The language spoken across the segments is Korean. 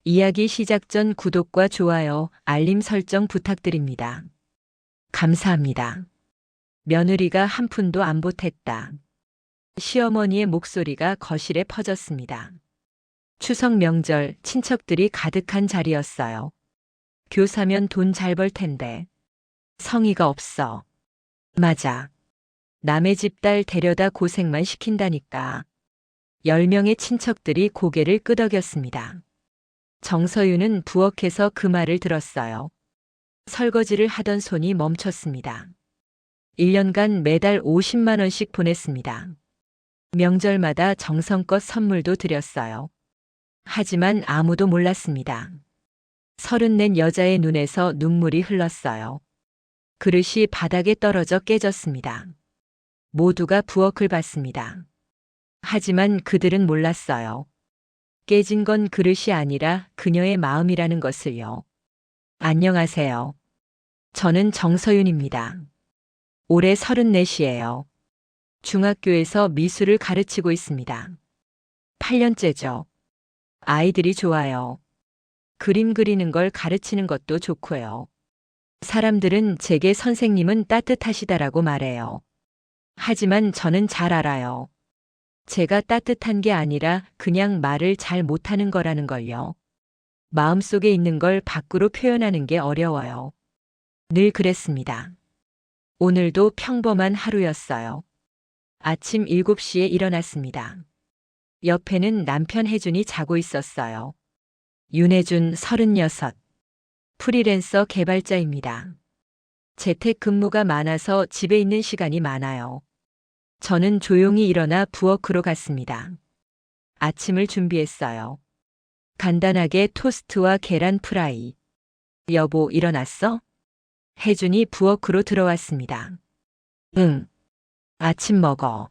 이야기 시작 전 구독과 좋아요, 알림 설정 부탁드립니다. 감사합니다. 며느리가 한 푼도 안 보탰다. 시어머니의 목소리가 거실에 퍼졌습니다. 추석 명절 친척들이 가득한 자리였어요. 교사면 돈 잘 벌 텐데. 성의가 없어. 맞아. 남의 집 딸 데려다 고생만 시킨다니까. 10명의 친척들이 고개를 끄덕였습니다. 정서윤은 부엌에서 그 말을 들었어요. 설거지를 하던 손이 멈췄습니다. 1년간 매달 50만 원씩 보냈습니다. 명절마다 정성껏 선물도 드렸어요. 하지만 아무도 몰랐습니다. 34 여자의 눈에서 눈물이 흘렀어요. 그릇이 바닥에 떨어져 깨졌습니다. 모두가 부엌을 봤습니다. 하지만 그들은 몰랐어요. 깨진 건 그릇이 아니라 그녀의 마음이라는 것을요. 안녕하세요. 저는 정서윤입니다. 올해 34이에요. 중학교에서 미술을 가르치고 있습니다. 8년째죠. 아이들이 좋아요. 그림 그리는 걸 가르치는 것도 좋고요. 사람들은 제게 선생님은 따뜻하시다라고 말해요. 하지만 저는 잘 알아요. 제가 따뜻한 게 아니라 그냥 말을 잘 못하는 거라는 걸요. 마음속에 있는 걸 밖으로 표현하는 게 어려워요. 늘 그랬습니다. 오늘도 평범한 하루였어요. 아침 7시에 일어났습니다. 옆에는 남편 혜준이 자고 있었어요. 윤혜준 36. 프리랜서 개발자입니다. 재택근무가 많아서 집에 있는 시간이 많아요. 저는 조용히 일어나 부엌으로 갔습니다. 아침을 준비했어요. 간단하게 토스트와 계란 프라이. 여보, 일어났어? 혜준이 부엌으로 들어왔습니다. 응. 아침 먹어.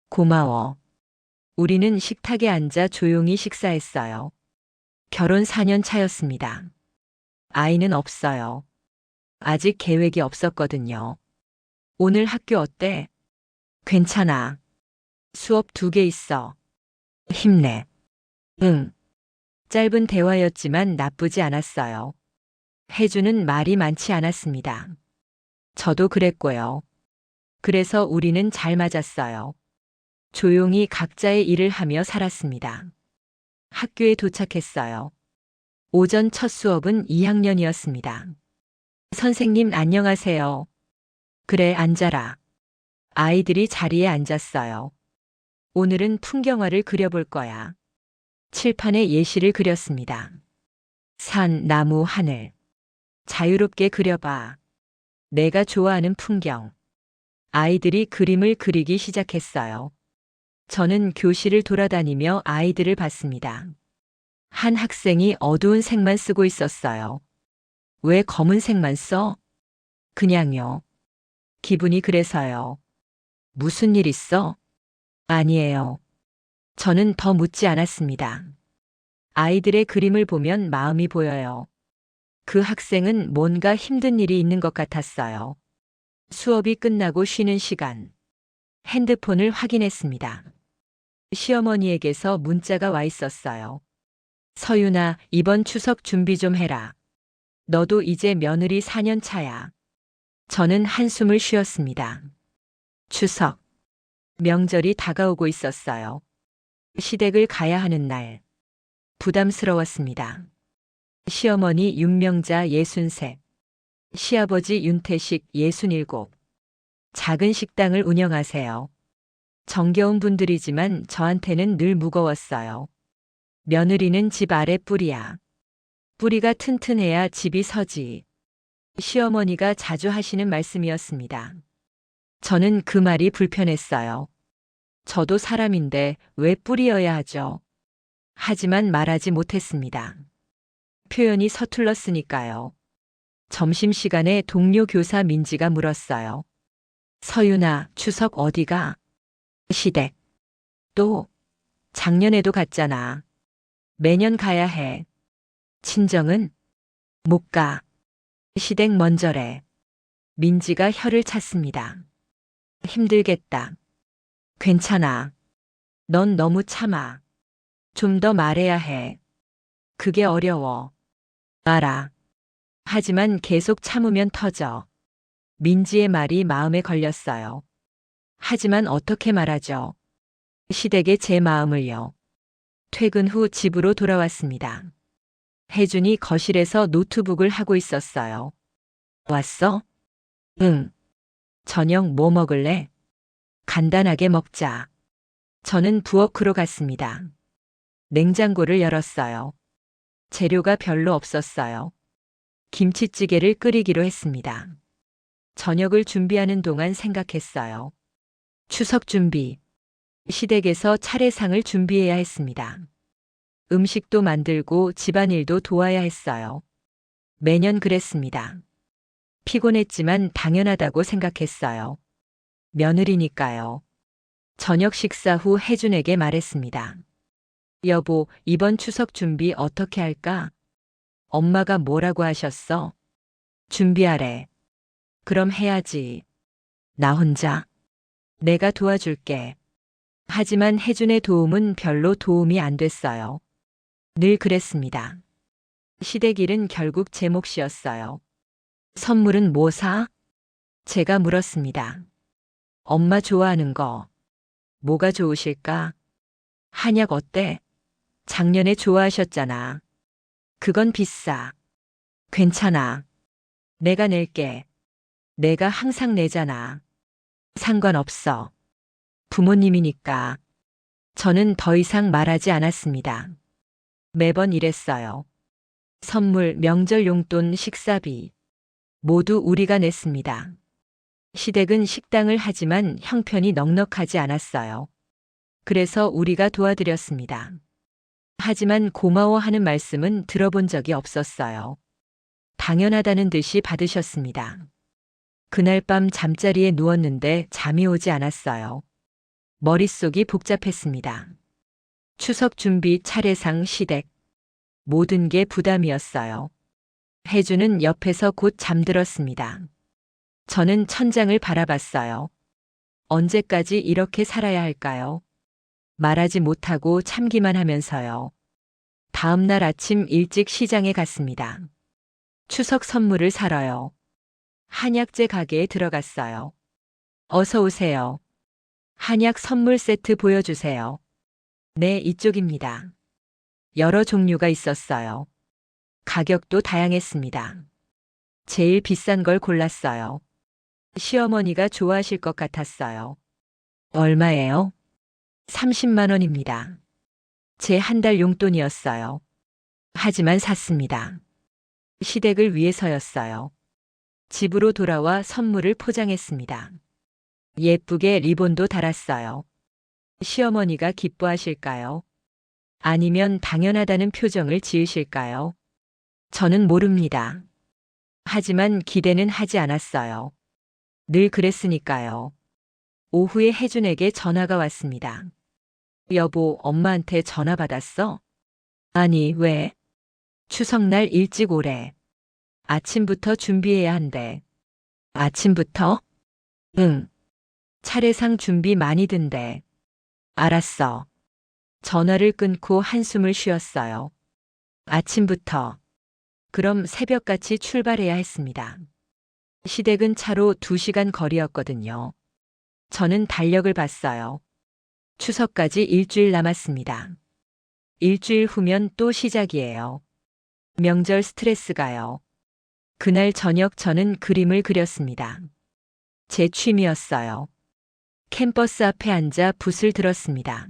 고마워. 우리는 식탁에 앉아 조용히 식사했어요. 결혼 4년 차였습니다. 아이는 없어요. 아직 계획이 없었거든요. 오늘 학교 어때? 괜찮아. 수업 2개 있어. 힘내. 응. 짧은 대화였지만 나쁘지 않았어요. 혜주는 말이 많지 않았습니다. 저도 그랬고요. 그래서 우리는 잘 맞았어요. 조용히 각자의 일을 하며 살았습니다. 학교에 도착했어요. 오전 첫 수업은 2학년이었습니다. 선생님 안녕하세요. 그래, 앉아라. 아이들이 자리에 앉았어요. 오늘은 풍경화를 그려볼 거야. 칠판에 예시를 그렸습니다. 산, 나무, 하늘. 자유롭게 그려봐. 내가 좋아하는 풍경. 아이들이 그림을 그리기 시작했어요. 저는 교실을 돌아다니며 아이들을 봤습니다. 한 학생이 어두운 색만 쓰고 있었어요. 왜 검은색만 써? 그냥요. 기분이 그래서요. 무슨 일 있어? 아니에요. 저는 더 묻지 않았습니다. 아이들의 그림을 보면 마음이 보여요. 그 학생은 뭔가 힘든 일이 있는 것 같았어요. 수업이 끝나고 쉬는 시간. 핸드폰을 확인했습니다. 시어머니에게서 문자가 와 있었어요. 서윤아, 이번 추석 준비 좀 해라. 너도 이제 며느리 4년 차야. 저는 한숨을 쉬었습니다. 추석. 명절이 다가오고 있었어요. 시댁을 가야 하는 날. 부담스러웠습니다. 시어머니 윤명자 63, 시아버지 윤태식 67. 작은 식당을 운영하세요. 정겨운 분들이지만 저한테는 늘 무거웠어요. 며느리는 집 아래 뿌리야. 뿌리가 튼튼해야 집이 서지. 시어머니가 자주 하시는 말씀이었습니다. 저는 그 말이 불편했어요. 저도 사람인데 왜 뿌리여야 하죠? 하지만 말하지 못했습니다. 표현이 서툴렀으니까요. 점심시간에 동료 교사 민지가 물었어요. 서윤아, 추석 어디가? 시댁. 또? 작년에도 갔잖아. 매년 가야 해. 친정은? 못 가. 시댁 먼저래. 민지가 혀를 찼습니다. 힘들겠다. 괜찮아. 넌 너무 참아. 좀 더 말해야 해. 그게 어려워. 알아. 하지만 계속 참으면 터져. 민지의 말이 마음에 걸렸어요. 하지만 어떻게 말하죠? 시댁에 제 마음을요. 퇴근 후 집으로 돌아왔습니다. 혜준이 거실에서 노트북을 하고 있었어요. 왔어? 응. 저녁 뭐 먹을래? 간단하게 먹자. 저는 부엌으로 갔습니다. 냉장고를 열었어요. 재료가 별로 없었어요. 김치찌개를 끓이기로 했습니다. 저녁을 준비하는 동안 생각했어요. 추석 준비. 시댁에서 차례상을 준비해야 했습니다. 음식도 만들고 집안일도 도와야 했어요. 매년 그랬습니다. 피곤했지만 당연하다고 생각했어요. 며느리니까요. 저녁 식사 후 혜준에게 말했습니다. 여보, 이번 추석 준비 어떻게 할까? 엄마가 뭐라고 하셨어? 준비하래. 그럼 해야지. 나 혼자. 내가 도와줄게. 하지만 혜준의 도움은 별로 도움이 안 됐어요. 늘 그랬습니다. 시댁 일은 결국 제 몫이었어요. 선물은 뭐 사? 제가 물었습니다. 엄마 좋아하는 거. 뭐가 좋으실까? 한약 어때? 작년에 좋아하셨잖아. 그건 비싸. 괜찮아. 내가 낼게. 내가 항상 내잖아. 상관없어. 부모님이니까. 저는 더 이상 말하지 않았습니다. 매번 이랬어요. 선물, 명절 용돈, 식사비. 모두 우리가 냈습니다. 시댁은 식당을 하지만 형편이 넉넉하지 않았어요. 그래서 우리가 도와드렸습니다. 하지만 고마워하는 말씀은 들어본 적이 없었어요. 당연하다는 듯이 받으셨습니다. 그날 밤 잠자리에 누웠는데 잠이 오지 않았어요. 머릿속이 복잡했습니다. 추석 준비, 차례상, 시댁. 모든 게 부담이었어요. 혜주는 옆에서 곧 잠들었습니다. 저는 천장을 바라봤어요. 언제까지 이렇게 살아야 할까요? 말하지 못하고 참기만 하면서요. 다음 날 아침 일찍 시장에 갔습니다. 추석 선물을 사러요. 한약재 가게에 들어갔어요. 어서 오세요. 한약 선물 세트 보여주세요. 네, 이쪽입니다. 여러 종류가 있었어요. 가격도 다양했습니다. 제일 비싼 걸 골랐어요. 시어머니가 좋아하실 것 같았어요. 얼마예요? 30만 원입니다. 제 한 달 용돈이었어요. 하지만 샀습니다. 시댁을 위해서였어요. 집으로 돌아와 선물을 포장했습니다. 예쁘게 리본도 달았어요. 시어머니가 기뻐하실까요? 아니면 당연하다는 표정을 지으실까요? 저는 모릅니다. 하지만 기대는 하지 않았어요. 늘 그랬으니까요. 오후에 혜준에게 전화가 왔습니다. 여보, 엄마한테 전화 받았어? 아니, 왜? 추석날 일찍 오래. 아침부터 준비해야 한대. 아침부터? 응. 차례상 준비 많이 든대. 알았어. 전화를 끊고 한숨을 쉬었어요. 아침부터. 그럼 새벽같이 출발해야 했습니다. 시댁은 차로 2시간 거리였거든요. 저는 달력을 봤어요. 추석까지 일주일 남았습니다. 일주일 후면 또 시작이에요. 명절 스트레스가요. 그날 저녁 저는 그림을 그렸습니다. 제 취미였어요. 캠퍼스 앞에 앉아 붓을 들었습니다.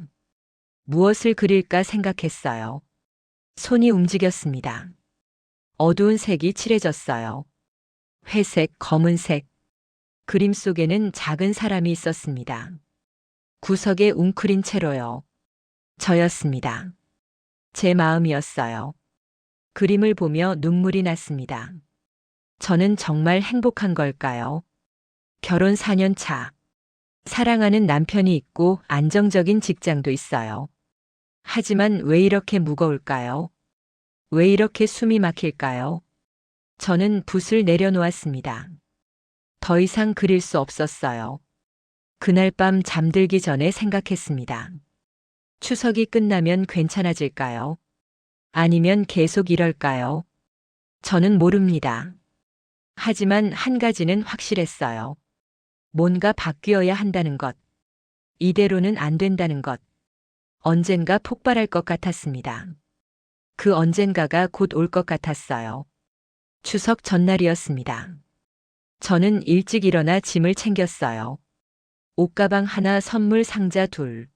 무엇을 그릴까 생각했어요. 손이 움직였습니다. 어두운 색이 칠해졌어요. 회색, 검은색. 그림 속에는 작은 사람이 있었습니다. 구석에 웅크린 채로요. 저였습니다. 제 마음이었어요. 그림을 보며 눈물이 났습니다. 저는 정말 행복한 걸까요? 결혼 4년 차. 사랑하는 남편이 있고 안정적인 직장도 있어요. 하지만 왜 이렇게 무거울까요? 왜 이렇게 숨이 막힐까요? 저는 붓을 내려놓았습니다. 더 이상 그릴 수 없었어요. 그날 밤 잠들기 전에 생각했습니다. 추석이 끝나면 괜찮아질까요? 아니면 계속 이럴까요? 저는 모릅니다. 하지만 한 가지는 확실했어요. 뭔가 바뀌어야 한다는 것. 이대로는 안 된다는 것. 언젠가 폭발할 것 같았습니다. 그 언젠가가 곧 올 것 같았어요. 추석 전날이었습니다. 저는 일찍 일어나 짐을 챙겼어요. 옷가방 하나, 선물 상자 둘.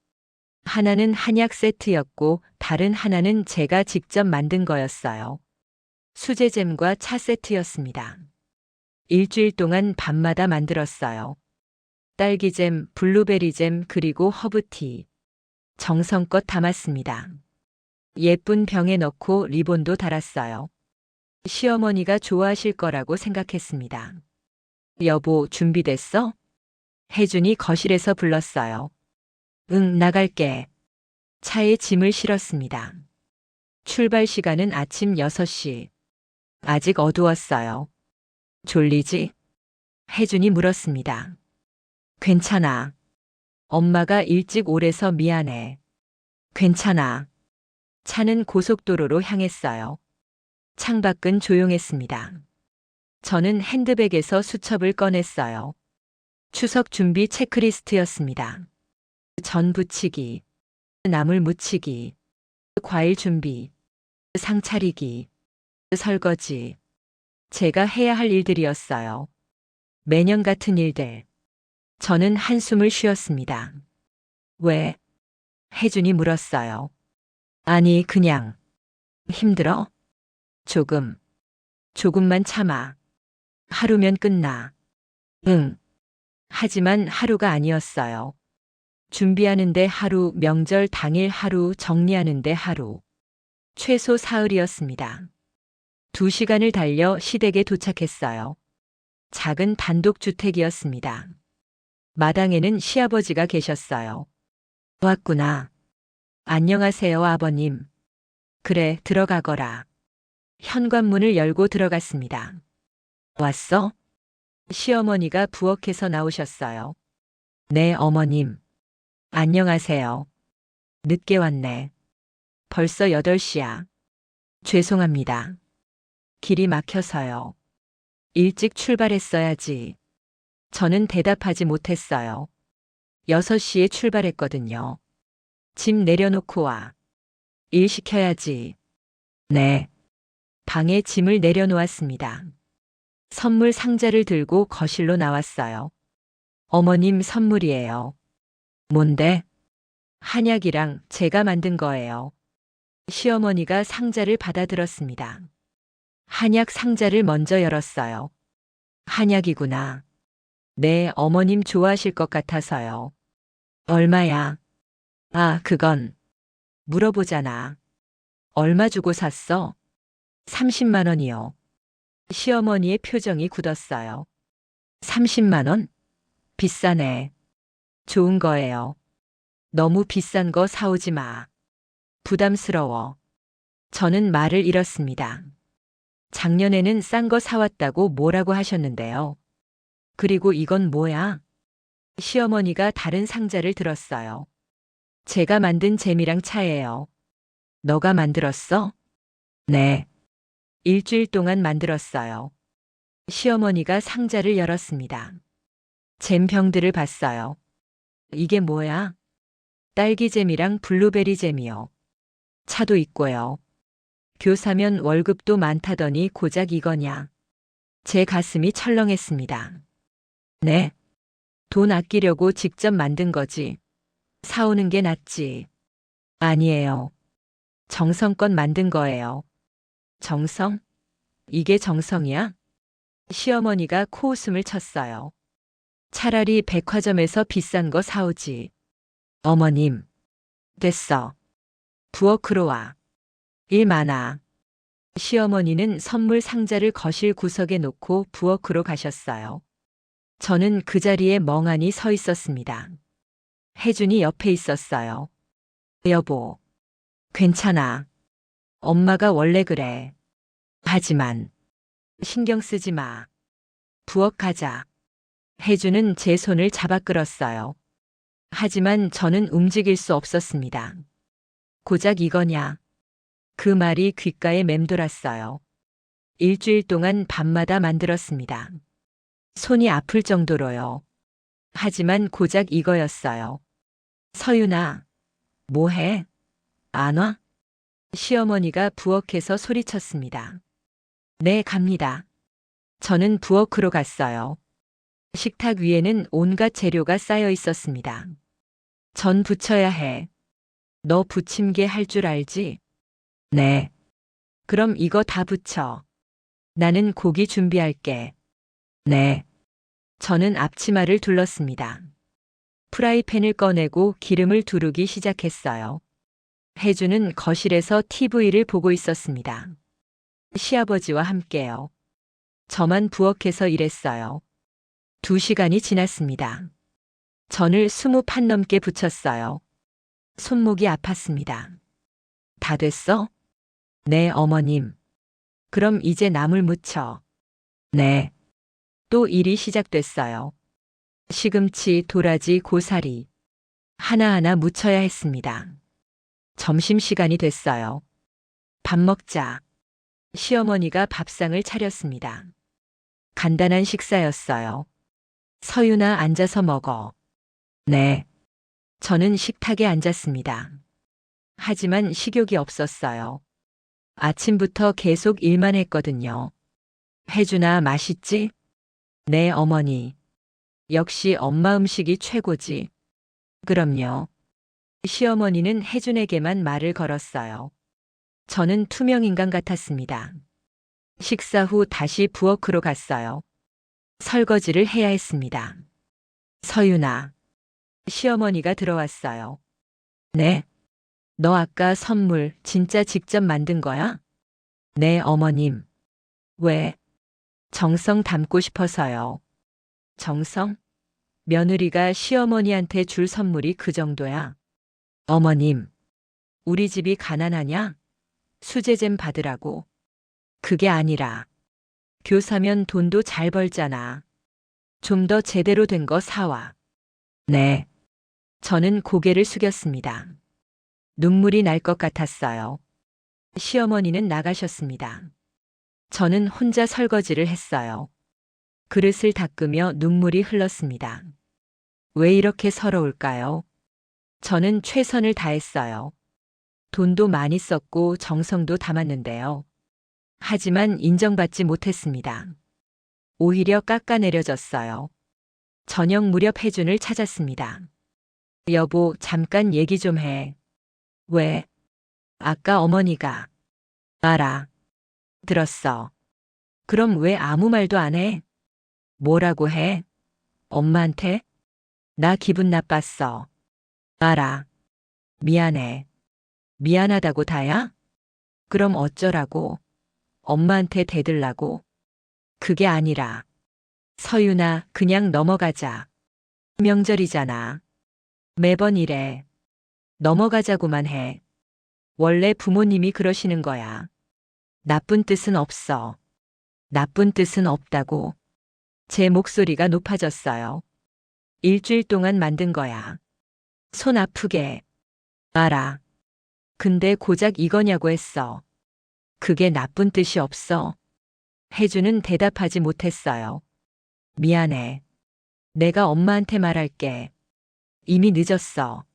하나는 한약 세트였고 다른 하나는 제가 직접 만든 거였어요. 수제잼과 차 세트였습니다. 일주일 동안 밤마다 만들었어요. 딸기잼, 블루베리잼, 그리고 허브티. 정성껏 담았습니다. 예쁜 병에 넣고 리본도 달았어요. 시어머니가 좋아하실 거라고 생각했습니다. 여보, 준비됐어? 혜준이 거실에서 불렀어요. 응, 나갈게. 차에 짐을 실었습니다. 출발 시간은 아침 6시. 아직 어두웠어요. 졸리지? 혜준이 물었습니다. 괜찮아. 엄마가 일찍 오래서 미안해. 괜찮아. 차는 고속도로로 향했어요. 창밖은 조용했습니다. 저는 핸드백에서 수첩을 꺼냈어요. 추석 준비 체크리스트였습니다. 전 부치기, 나물 무치기, 과일 준비, 상 차리기, 설거지. 제가 해야 할 일들이었어요. 매년 같은 일들. 저는 한숨을 쉬었습니다. 왜? 혜준이 물었어요. 아니, 그냥. 힘들어? 조금만 참아. 하루면 끝나. 응. 하지만 하루가 아니었어요. 준비하는데 하루, 명절 당일 하루, 정리하는데 하루. 최소 사흘이었습니다. 2시간을 달려 시댁에 도착했어요. 작은 단독주택이었습니다. 마당에는 시아버지가 계셨어요. 왔구나. 안녕하세요, 아버님. 그래, 들어가거라. 현관문을 열고 들어갔습니다. 왔어? 시어머니가 부엌에서 나오셨어요. 네, 어머님. 안녕하세요. 늦게 왔네. 벌써 8시야. 죄송합니다. 길이 막혀서요. 일찍 출발했어야지. 저는 대답하지 못했어요. 6시에 출발했거든요. 짐 내려놓고 와. 일 시켜야지. 네. 방에 짐을 내려놓았습니다. 선물 상자를 들고 거실로 나왔어요. 어머님 선물이에요. 뭔데? 한약이랑 제가 만든 거예요. 시어머니가 상자를 받아들었습니다. 한약 상자를 먼저 열었어요. 한약이구나. 네, 어머님 좋아하실 것 같아서요. 얼마야? 아, 그건. 물어보잖아. 얼마 주고 샀어? 30만 원이요. 시어머니의 표정이 굳었어요. 30만 원? 비싸네. 좋은 거예요. 너무 비싼 거 사오지 마. 부담스러워. 저는 말을 잃었습니다. 작년에는 싼 거 사왔다고 뭐라고 하셨는데요. 그리고 이건 뭐야? 시어머니가 다른 상자를 들었어요. 제가 만든 잼이랑 차예요. 너가 만들었어? 네. 일주일 동안 만들었어요. 시어머니가 상자를 열었습니다. 잼병들을 봤어요. 이게 뭐야? 딸기잼이랑 블루베리잼이요. 차도 있고요. 교사면 월급도 많다더니 고작 이거냐. 제 가슴이 철렁했습니다. 네. 돈 아끼려고 직접 만든 거지. 사오는 게 낫지. 아니에요. 정성껏 만든 거예요. 정성? 이게 정성이야? 시어머니가 코웃음을 쳤어요. 차라리 백화점에서 비싼 거 사오지. 어머님. 됐어. 부엌으로 와. 일 많아. 시어머니는 선물 상자를 거실 구석에 놓고 부엌으로 가셨어요. 저는 그 자리에 멍하니 서 있었습니다. 혜준이 옆에 있었어요. 여보. 괜찮아. 엄마가 원래 그래. 하지만 신경 쓰지 마. 부엌 가자. 혜준은 제 손을 잡아 끌었어요. 하지만 저는 움직일 수 없었습니다. 고작 이거냐. 그 말이 귓가에 맴돌았어요. 일주일 동안 밤마다 만들었습니다. 손이 아플 정도로요. 하지만 고작 이거였어요. 서윤아, 뭐해? 안 와? 시어머니가 부엌에서 소리쳤습니다. 네, 갑니다. 저는 부엌으로 갔어요. 식탁 위에는 온갖 재료가 쌓여 있었습니다. 전 부쳐야 해. 너 부침개 할 줄 알지? 네. 그럼 이거 다 부쳐. 나는 고기 준비할게. 네. 저는 앞치마를 둘렀습니다. 프라이팬을 꺼내고 기름을 두르기 시작했어요. 혜주는 거실에서 TV를 보고 있었습니다. 시아버지와 함께요. 저만 부엌에서 일했어요. 2시간이 지났습니다. 전을 20판 넘게 부쳤어요. 손목이 아팠습니다. 다 됐어? 네, 어머님. 그럼 이제 나물 무쳐. 네. 또 일이 시작됐어요. 시금치, 도라지, 고사리. 하나하나 무쳐야 했습니다. 점심시간이 됐어요. 밥 먹자. 시어머니가 밥상을 차렸습니다. 간단한 식사였어요. 서윤아, 앉아서 먹어. 네. 저는 식탁에 앉았습니다. 하지만 식욕이 없었어요. 아침부터 계속 일만 했거든요. 혜준아, 맛있지? 네, 어머니. 역시 엄마 음식이 최고지. 그럼요. 시어머니는 혜준에게만 말을 걸었어요. 저는 투명인간 같았습니다. 식사 후 다시 부엌으로 갔어요. 설거지를 해야 했습니다. 서윤아. 시어머니가 들어왔어요. 네. 너 아까 선물 진짜 직접 만든 거야? 네, 어머님. 왜? 정성 담고 싶어서요. 정성? 며느리가 시어머니한테 줄 선물이 그 정도야. 어머님, 우리 집이 가난하냐? 수제 좀 받으라고. 그게 아니라, 교사면 돈도 잘 벌잖아. 좀 더 제대로 된 거 사와. 네. 저는 고개를 숙였습니다. 눈물이 날 것 같았어요. 시어머니는 나가셨습니다. 저는 혼자 설거지를 했어요. 그릇을 닦으며 눈물이 흘렀습니다. 왜 이렇게 서러울까요? 저는 최선을 다했어요. 돈도 많이 썼고 정성도 담았는데요. 하지만 인정받지 못했습니다. 오히려 깎아내려졌어요. 저녁 무렵 혜준을 찾았습니다. 여보, 잠깐 얘기 좀 해. 왜? 아까 어머니가. 알아. 들었어. 그럼 왜 아무 말도 안 해? 뭐라고 해? 엄마한테? 나 기분 나빴어. 알아. 미안해. 미안하다고 다야? 그럼 어쩌라고? 엄마한테 대들라고? 그게 아니라. 서윤아, 그냥 넘어가자. 명절이잖아. 매번 이래. 넘어가자고만 해. 원래 부모님이 그러시는 거야. 나쁜 뜻은 없어. 나쁜 뜻은 없다고. 제 목소리가 높아졌어요. 일주일 동안 만든 거야. 손 아프게. 알아. 근데 고작 이거냐고 했어. 그게 나쁜 뜻이 없어. 혜주는 대답하지 못했어요. 미안해. 내가 엄마한테 말할게. 이미 늦었어.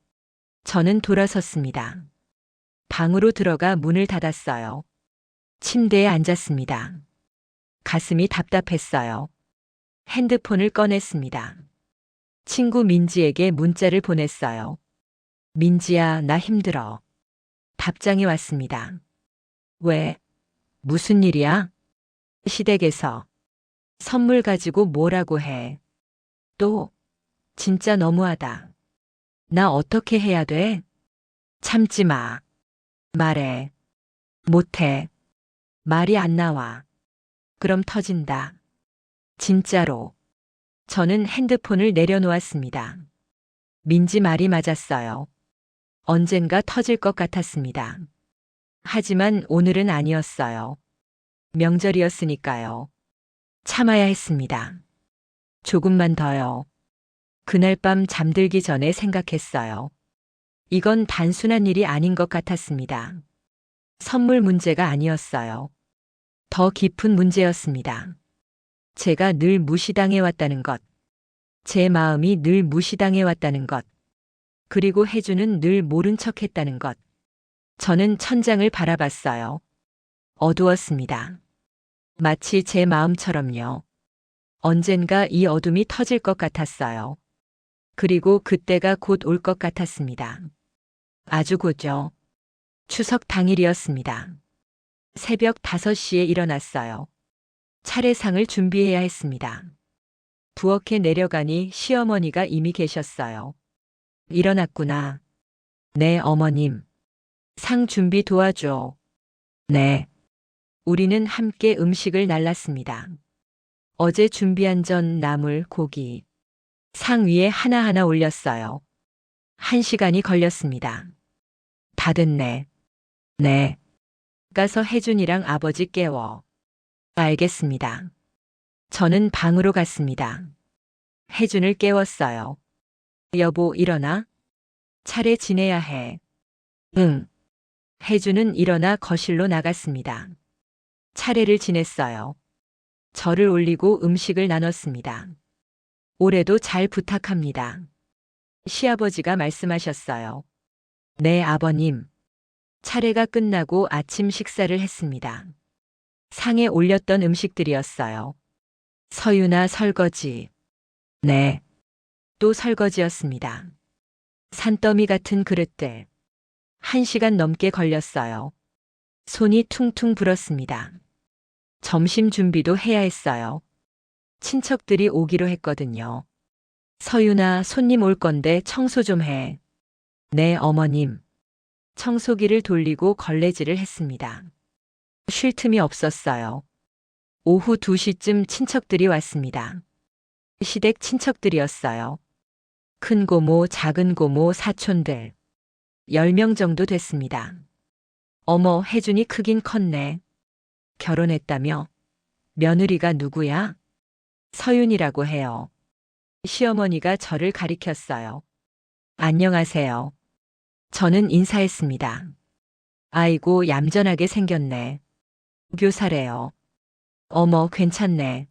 저는 돌아섰습니다. 방으로 들어가 문을 닫았어요. 침대에 앉았습니다. 가슴이 답답했어요. 핸드폰을 꺼냈습니다. 친구 민지에게 문자를 보냈어요. 민지야, 나 힘들어. 답장이 왔습니다. 왜? 무슨 일이야? 시댁에서. 선물 가지고 뭐라고 해. 또, 진짜 너무하다. 나 어떻게 해야 돼? 참지 마. 말해. 못해. 말이 안 나와. 그럼 터진다. 진짜로. 저는 핸드폰을 내려놓았습니다. 민지 말이 맞았어요. 언젠가 터질 것 같았습니다. 하지만 오늘은 아니었어요. 명절이었으니까요. 참아야 했습니다. 조금만 더요. 그날 밤 잠들기 전에 생각했어요. 이건 단순한 일이 아닌 것 같았습니다. 선물 문제가 아니었어요. 더 깊은 문제였습니다. 제가 늘 무시당해 왔다는 것, 제 마음이 늘 무시당해 왔다는 것, 그리고 혜주는 늘 모른 척 했다는 것. 저는 천장을 바라봤어요. 어두웠습니다. 마치 제 마음처럼요. 언젠가 이 어둠이 터질 것 같았어요. 그리고 그때가 곧 올 것 같았습니다. 아주 곧요. 추석 당일이었습니다. 새벽 5시에 일어났어요. 차례상을 준비해야 했습니다. 부엌에 내려가니 시어머니가 이미 계셨어요. 일어났구나. 네, 어머님. 상 준비 도와줘. 네. 우리는 함께 음식을 날랐습니다. 어제 준비한 전, 나물, 고기. 상 위에 하나하나 올렸어요. 1시간이 걸렸습니다. 다 됐네. 네. 가서 혜준이랑 아버지 깨워. 알겠습니다. 저는 방으로 갔습니다. 혜준을 깨웠어요. 여보, 일어나. 차례 지내야 해. 응. 혜준은 일어나 거실로 나갔습니다. 차례를 지냈어요. 절을 올리고 음식을 나눴습니다. 올해도 잘 부탁합니다. 시아버지가 말씀하셨어요. 네, 아버님. 차례가 끝나고 아침 식사를 했습니다. 상에 올렸던 음식들이었어요. 서유나 설거지. 네. 또 설거지였습니다. 산더미 같은 그릇들. 1시간 넘게 걸렸어요. 손이 퉁퉁 불었습니다. 점심 준비도 해야 했어요. 친척들이 오기로 했거든요. 서유나, 손님 올 건데 청소 좀 해. 네, 어머님. 청소기를 돌리고 걸레질을 했습니다. 쉴 틈이 없었어요. 오후 2시쯤 친척들이 왔습니다. 시댁 친척들이었어요. 큰 고모, 작은 고모, 사촌들. 10명 정도 됐습니다. 어머, 혜준이 크긴 컸네. 결혼했다며? 며느리가 누구야? 서윤이라고 해요. 시어머니가 저를 가리켰어요. 안녕하세요. 저는 인사했습니다. 아이고, 얌전하게 생겼네. 교사래요. 어머, 괜찮네.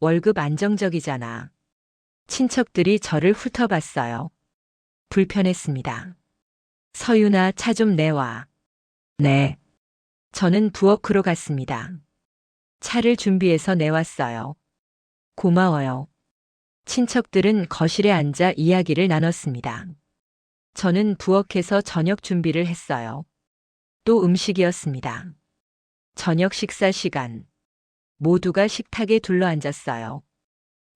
월급 안정적이잖아. 친척들이 저를 훑어봤어요. 불편했습니다. 서윤아, 차 좀 내와. 네. 저는 부엌으로 갔습니다. 차를 준비해서 내왔어요. 고마워요. 친척들은 거실에 앉아 이야기를 나눴습니다. 저는 부엌에서 저녁 준비를 했어요. 또 음식이었습니다. 저녁 식사 시간. 모두가 식탁에 둘러앉았어요.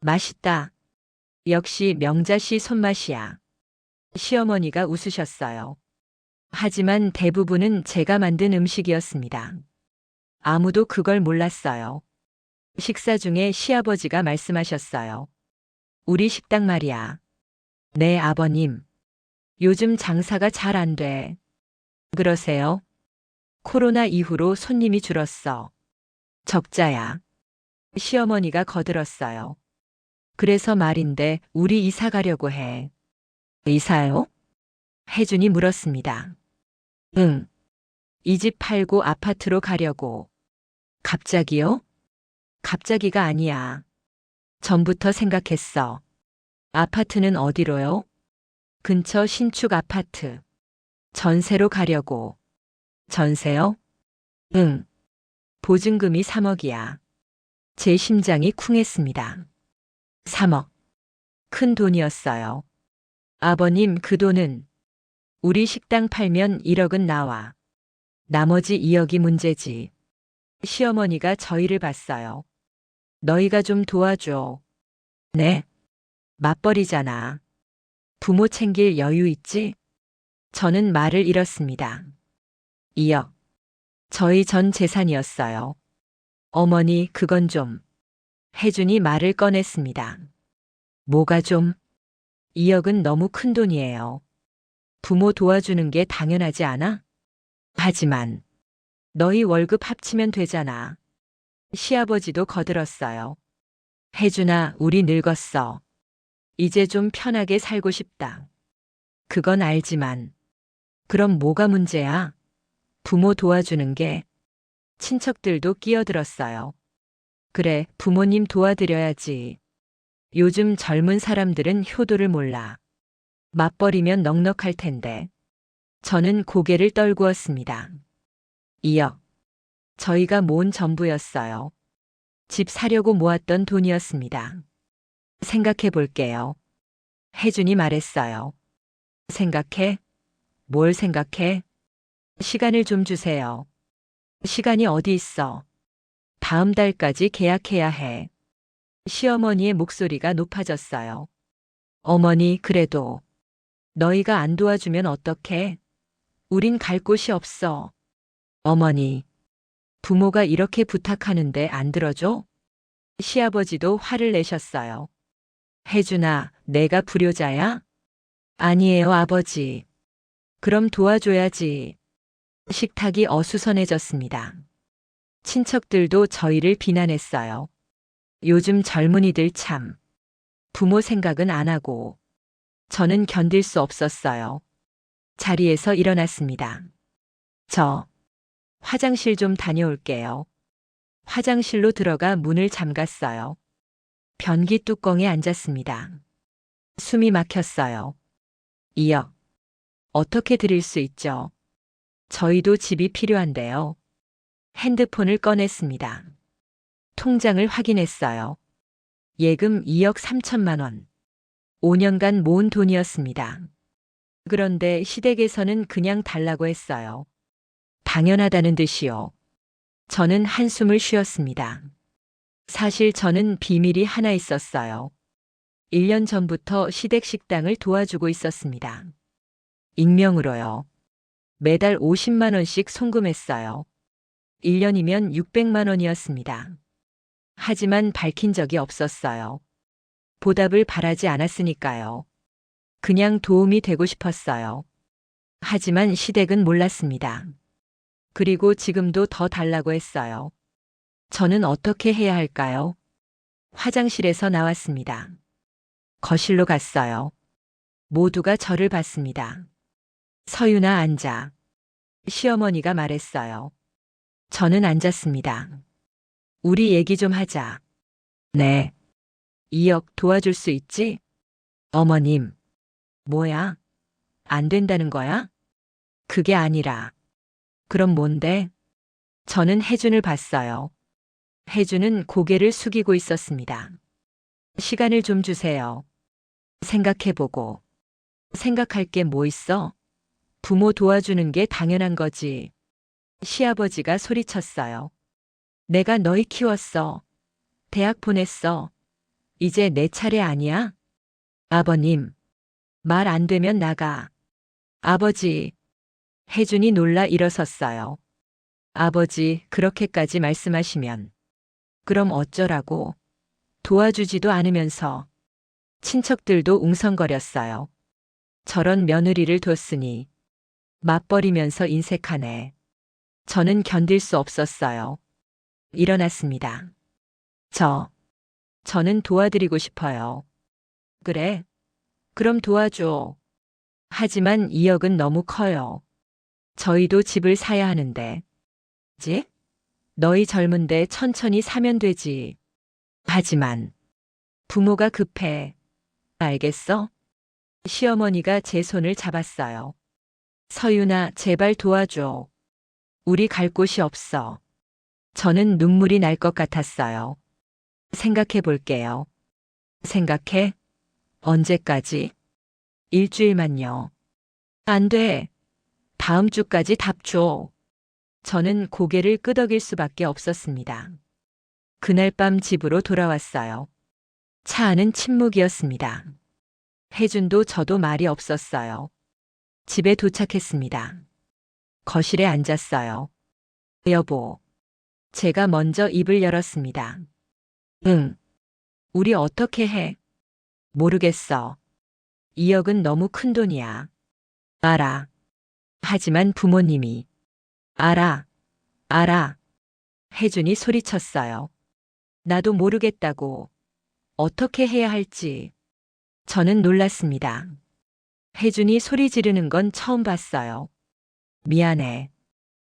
맛있다. 역시 명자 씨 손맛이야. 시어머니가 웃으셨어요. 하지만 대부분은 제가 만든 음식이었습니다. 아무도 그걸 몰랐어요. 식사 중에 시아버지가 말씀하셨어요. 우리 식당 말이야. 네, 아버님. 요즘 장사가 잘 안 돼. 그러세요? 코로나 이후로 손님이 줄었어. 적자야. 시어머니가 거들었어요. 그래서 말인데 우리 이사 가려고 해. 이사요? 혜준이 물었습니다. 응. 이 집 팔고 아파트로 가려고. 갑자기요? 갑자기가 아니야. 전부터 생각했어. 아파트는 어디로요? 근처 신축 아파트. 전세로 가려고. 전세요? 응. 보증금이 3억이야. 제 심장이 쿵했습니다. 3억. 큰 돈이었어요. 아버님, 그 돈은 우리 식당 팔면 1억은 나와. 나머지 2억이 문제지. 시어머니가 저희를 봤어요. 너희가 좀 도와줘. 네. 맞벌이잖아. 부모 챙길 여유 있지? 저는 말을 잃었습니다. 2억. 저희 전 재산이었어요. 어머니, 그건 좀. 혜준이 말을 꺼냈습니다. 뭐가 좀? 2억은 너무 큰 돈이에요. 부모 도와주는 게 당연하지 않아? 하지만 너희 월급 합치면 되잖아. 시아버지도 거들었어요. 혜준아, 우리 늙었어. 이제 좀 편하게 살고 싶다. 그건 알지만. 그럼 뭐가 문제야? 부모 도와주는 게 친척들도 끼어들었어요. 그래, 부모님 도와드려야지. 요즘 젊은 사람들은 효도를 몰라. 맞벌이면 넉넉할 텐데. 저는 고개를 떨구었습니다. 2억. 저희가 모은 전부였어요. 집 사려고 모았던 돈이었습니다. 생각해 볼게요. 혜준이 말했어요. 생각해? 뭘 생각해? 시간을 좀 주세요. 시간이 어디 있어? 다음 달까지 계약해야 해. 시어머니의 목소리가 높아졌어요. 어머니, 그래도 너희가 안 도와주면 어떡해? 우린 갈 곳이 없어. 어머니, 부모가 이렇게 부탁하는데 안 들어줘? 시아버지도 화를 내셨어요. 혜준아, 내가 불효자야? 아니에요, 아버지. 그럼 도와줘야지. 식탁이 어수선해졌습니다. 친척들도 저희를 비난했어요. 요즘 젊은이들 참. 부모 생각은 안 하고. 저는 견딜 수 없었어요. 자리에서 일어났습니다. 저 화장실 좀 다녀올게요. 화장실로 들어가 문을 잠갔어요. 변기 뚜껑에 앉았습니다. 숨이 막혔어요. 2억. 어떻게 드릴 수 있죠? 저희도 집이 필요한데요. 핸드폰을 꺼냈습니다. 통장을 확인했어요. 예금 2억 3천만 원. 5년간 모은 돈이었습니다. 그런데 시댁에서는 그냥 달라고 했어요. 당연하다는 듯이요. 저는 한숨을 쉬었습니다. 사실 저는 비밀이 하나 있었어요. 1년 전부터 시댁 식당을 도와주고 있었습니다. 익명으로요. 매달 50만 원씩 송금했어요. 1년이면 600만 원이었습니다. 하지만 밝힌 적이 없었어요. 보답을 바라지 않았으니까요. 그냥 도움이 되고 싶었어요. 하지만 시댁은 몰랐습니다. 그리고 지금도 더 달라고 했어요. 저는 어떻게 해야 할까요? 화장실에서 나왔습니다. 거실로 갔어요. 모두가 저를 봤습니다. 서윤아, 앉아. 시어머니가 말했어요. 저는 앉았습니다. 우리 얘기 좀 하자. 네. 2억 도와줄 수 있지? 어머님. 뭐야? 안 된다는 거야? 그게 아니라. 그럼 뭔데? 저는 혜준을 봤어요. 혜준은 고개를 숙이고 있었습니다. 시간을 좀 주세요. 생각해보고. 생각할 게 뭐 있어? 부모 도와주는 게 당연한 거지. 시아버지가 소리쳤어요. 내가 너희 키웠어. 대학 보냈어. 이제 내 차례 아니야? 아버님. 말 안 되면 나가. 아버지. 혜준이 놀라 일어섰어요. 아버지, 그렇게까지 말씀하시면. 그럼 어쩌라고. 도와주지도 않으면서. 친척들도 웅성거렸어요. 저런 며느리를 뒀으니. 맞벌이면서 인색하네. 저는 견딜 수 없었어요. 일어났습니다. 저는 도와드리고 싶어요. 그래? 그럼 도와줘. 하지만 2억은 너무 커요. 저희도 집을 사야 하는데. 지? 너희 젊은데 천천히 사면 되지. 하지만 부모가 급해. 알겠어? 시어머니가 제 손을 잡았어요. 서윤아, 제발 도와줘. 우리 갈 곳이 없어. 저는 눈물이 날 것 같았어요. 생각해 볼게요. 생각해? 언제까지? 일주일만요. 안 돼. 다음 주까지 답 줘. 저는 고개를 끄덕일 수밖에 없었습니다. 그날 밤 집으로 돌아왔어요. 차 안은 침묵이었습니다. 혜준도 저도 말이 없었어요. 집에 도착했습니다. 거실에 앉았어요. 여보. 제가 먼저 입을 열었습니다. 응. 우리 어떻게 해? 모르겠어. 2억은 너무 큰 돈이야. 알아. 하지만 부모님이. 알아. 알아. 혜준이 소리쳤어요. 나도 모르겠다고. 어떻게 해야 할지. 저는 놀랐습니다. 혜준이 소리 지르는 건 처음 봤어요. 미안해.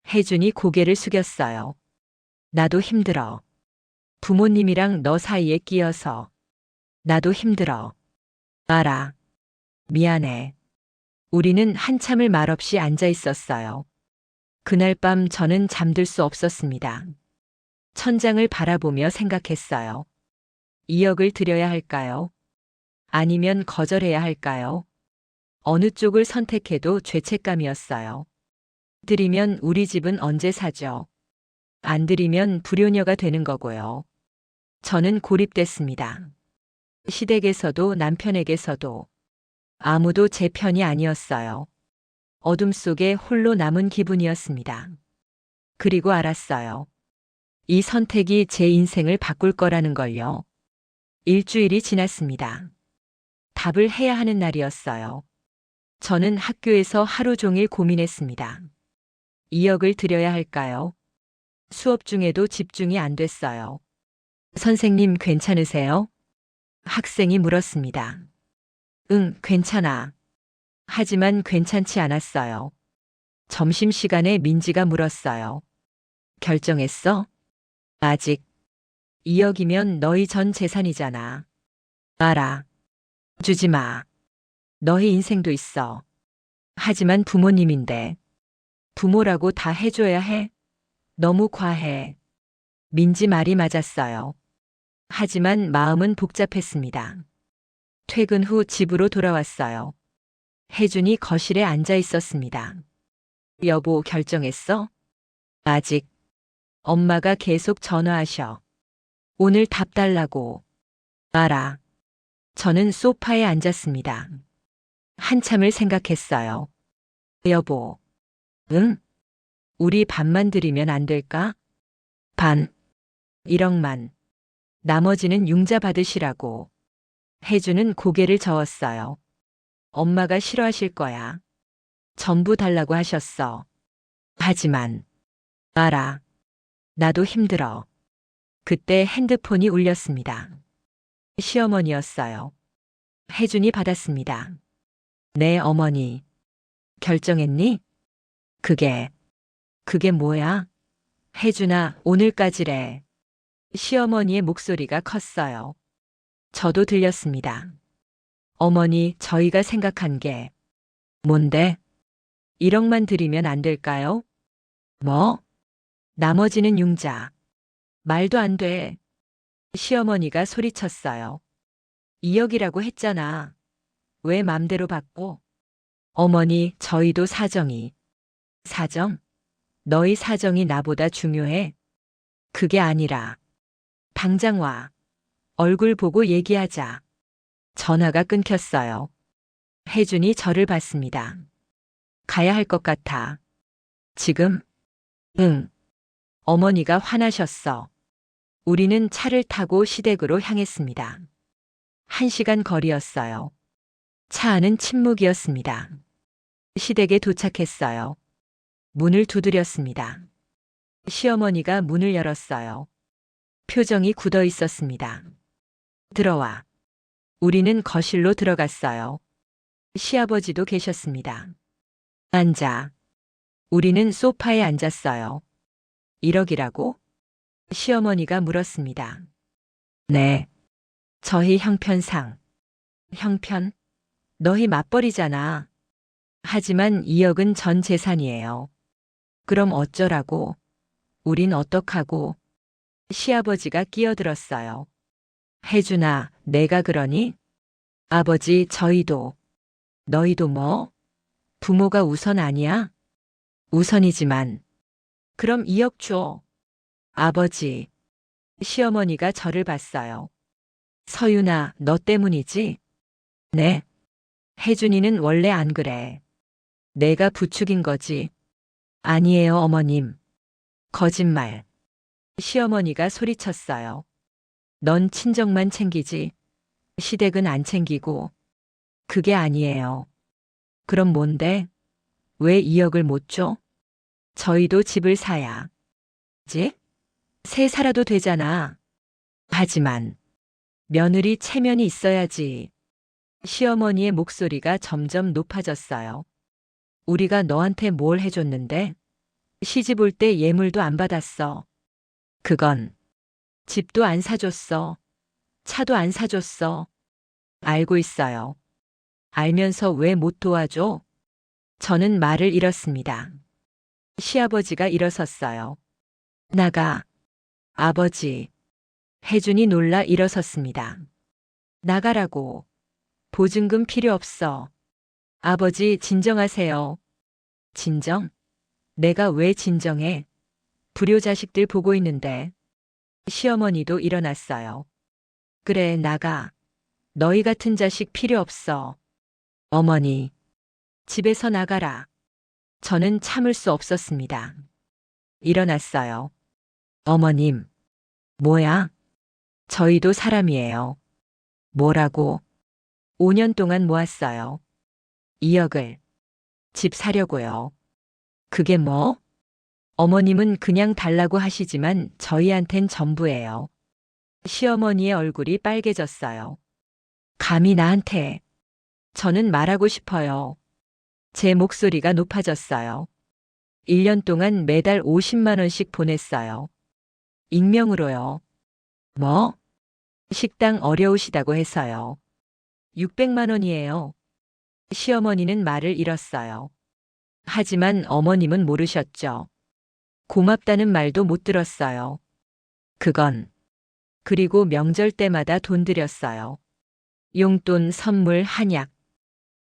혜준이 고개를 숙였어요. 나도 힘들어. 부모님이랑 너 사이에 끼어서. 나도 힘들어. 알아. 미안해. 우리는 한참을 말없이 앉아 있었어요. 그날 밤 저는 잠들 수 없었습니다. 천장을 바라보며 생각했어요. 2억을 드려야 할까요? 아니면 거절해야 할까요? 어느 쪽을 선택해도 죄책감이었어요. 드리면 우리 집은 언제 사죠? 안 드리면 불효녀가 되는 거고요. 저는 고립됐습니다. 시댁에서도 남편에게서도 아무도 제 편이 아니었어요. 어둠 속에 홀로 남은 기분이었습니다. 그리고 알았어요. 이 선택이 제 인생을 바꿀 거라는 걸요. 일주일이 지났습니다. 답을 해야 하는 날이었어요. 저는 학교에서 하루 종일 고민했습니다. 2억을 드려야 할까요? 수업 중에도 집중이 안 됐어요. 선생님 괜찮으세요? 학생이 물었습니다. 응, 괜찮아. 하지만 괜찮지 않았어요. 점심시간에 민지가 물었어요. 결정했어? 아직. 2억이면 너희 전 재산이잖아. 알아. 주지 마. 너희 인생도 있어. 하지만 부모님인데. 부모라고 다 해줘야 해? 너무 과해. 민지 말이 맞았어요. 하지만 마음은 복잡했습니다. 퇴근 후 집으로 돌아왔어요. 혜준이 거실에 앉아 있었습니다. 여보, 결정했어? 아직. 엄마가 계속 전화하셔. 오늘 답 달라고. 알아. 저는 소파에 앉았습니다. 한참을 생각했어요. 여보. 응? 우리 반만 드리면 안 될까? 반. 1억만. 나머지는 융자 받으시라고. 혜주는 고개를 저었어요. 엄마가 싫어하실 거야. 전부 달라고 하셨어. 하지만. 알아. 나도 힘들어. 그때 핸드폰이 울렸습니다. 시어머니였어요. 혜준이 받았습니다. 네, 어머니. 결정했니? 그게 뭐야? 혜준아, 오늘까지래. 시어머니의 목소리가 컸어요. 저도 들렸습니다. 어머니, 저희가 생각한 게. 뭔데? 1억만 드리면 안 될까요? 뭐? 나머지는 융자. 말도 안 돼. 시어머니가 소리쳤어요. 2억이라고 했잖아. 왜 맘대로 받고? 어머니, 저희도 사정이. 사정? 너희 사정이 나보다 중요해? 그게 아니라. 당장 와. 얼굴 보고 얘기하자. 전화가 끊겼어요. 혜준이 저를 봤습니다. 가야 할 것 같아. 지금? 응. 어머니가 화나셨어. 우리는 차를 타고 시댁으로 향했습니다. 1시간 거리였어요. 차 안은 침묵이었습니다. 시댁에 도착했어요. 문을 두드렸습니다. 시어머니가 문을 열었어요. 표정이 굳어 있었습니다. 들어와. 우리는 거실로 들어갔어요. 시아버지도 계셨습니다. 앉아. 우리는 소파에 앉았어요. 1억이라고? 시어머니가 물었습니다. 네. 저희 형편상. 형편? 너희 맞벌이잖아. 하지만 2억은 전 재산이에요. 그럼 어쩌라고? 우린 어떡하고? 시아버지가 끼어들었어요. 혜준아, 내가 그러니? 아버지, 저희도. 너희도 뭐? 부모가 우선 아니야? 우선이지만. 그럼 2억 줘. 아버지. 시어머니가 저를 봤어요. 서윤아, 너 때문이지? 네. 혜준이는 원래 안 그래. 내가 부추긴 거지. 아니에요, 어머님. 거짓말. 시어머니가 소리쳤어요. 넌 친정만 챙기지. 시댁은 안 챙기고. 그게 아니에요. 그럼 뭔데? 왜 2억을 못 줘? 저희도 집을 사야. 지? 새 살아도 되잖아. 하지만 며느리 체면이 있어야지. 시어머니의 목소리가 점점 높아졌어요. 우리가 너한테 뭘 해줬는데? 시집 올 때 예물도 안 받았어. 그건 집도 안 사줬어. 차도 안 사줬어. 알고 있어요. 알면서 왜 못 도와줘? 저는 말을 잃었습니다. 시아버지가 일어섰어요. 나가. 아버지. 혜준이 놀라 일어섰습니다. 나가라고. 보증금 필요 없어. 아버지 진정하세요. 진정? 내가 왜 진정해? 불효자식들 보고 있는데. 시어머니도 일어났어요. 그래, 나가. 너희 같은 자식 필요 없어. 어머니, 집에서 나가라. 저는 참을 수 없었습니다. 일어났어요. 어머님, 뭐야? 저희도 사람이에요. 뭐라고? 5년 동안 모았어요. 2억을. 집 사려고요. 그게 뭐? 어머님은 그냥 달라고 하시지만 저희한텐 전부예요. 시어머니의 얼굴이 빨개졌어요. 감히 나한테. 저는 말하고 싶어요. 제 목소리가 높아졌어요. 1년 동안 매달 50만 원씩 보냈어요. 익명으로요. 뭐? 식당 어려우시다고 해서요. 600만 원이에요. 시어머니는 말을 잃었어요. 하지만 어머님은 모르셨죠. 고맙다는 말도 못 들었어요. 그건. 그리고 명절 때마다 돈 들였어요. 용돈, 선물, 한약.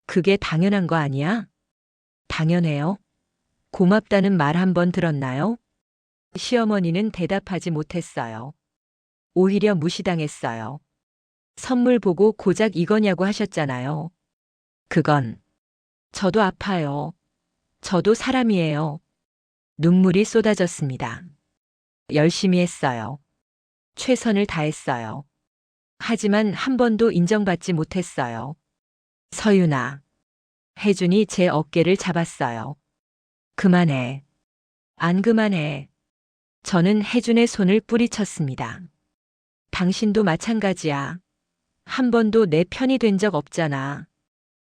그게 당연한 거 아니야? 당연해요. 고맙다는 말 한 번 들었나요? 시어머니는 대답하지 못했어요. 오히려 무시당했어요. 선물 보고 고작 이거냐고 하셨잖아요. 그건. 저도 아파요. 저도 사람이에요. 눈물이 쏟아졌습니다. 열심히 했어요. 최선을 다했어요. 하지만 한 번도 인정받지 못했어요. 서윤아. 혜준이 제 어깨를 잡았어요. 그만해. 안 그만해. 저는 혜준의 손을 뿌리쳤습니다. 당신도 마찬가지야. 한 번도 내 편이 된 적 없잖아.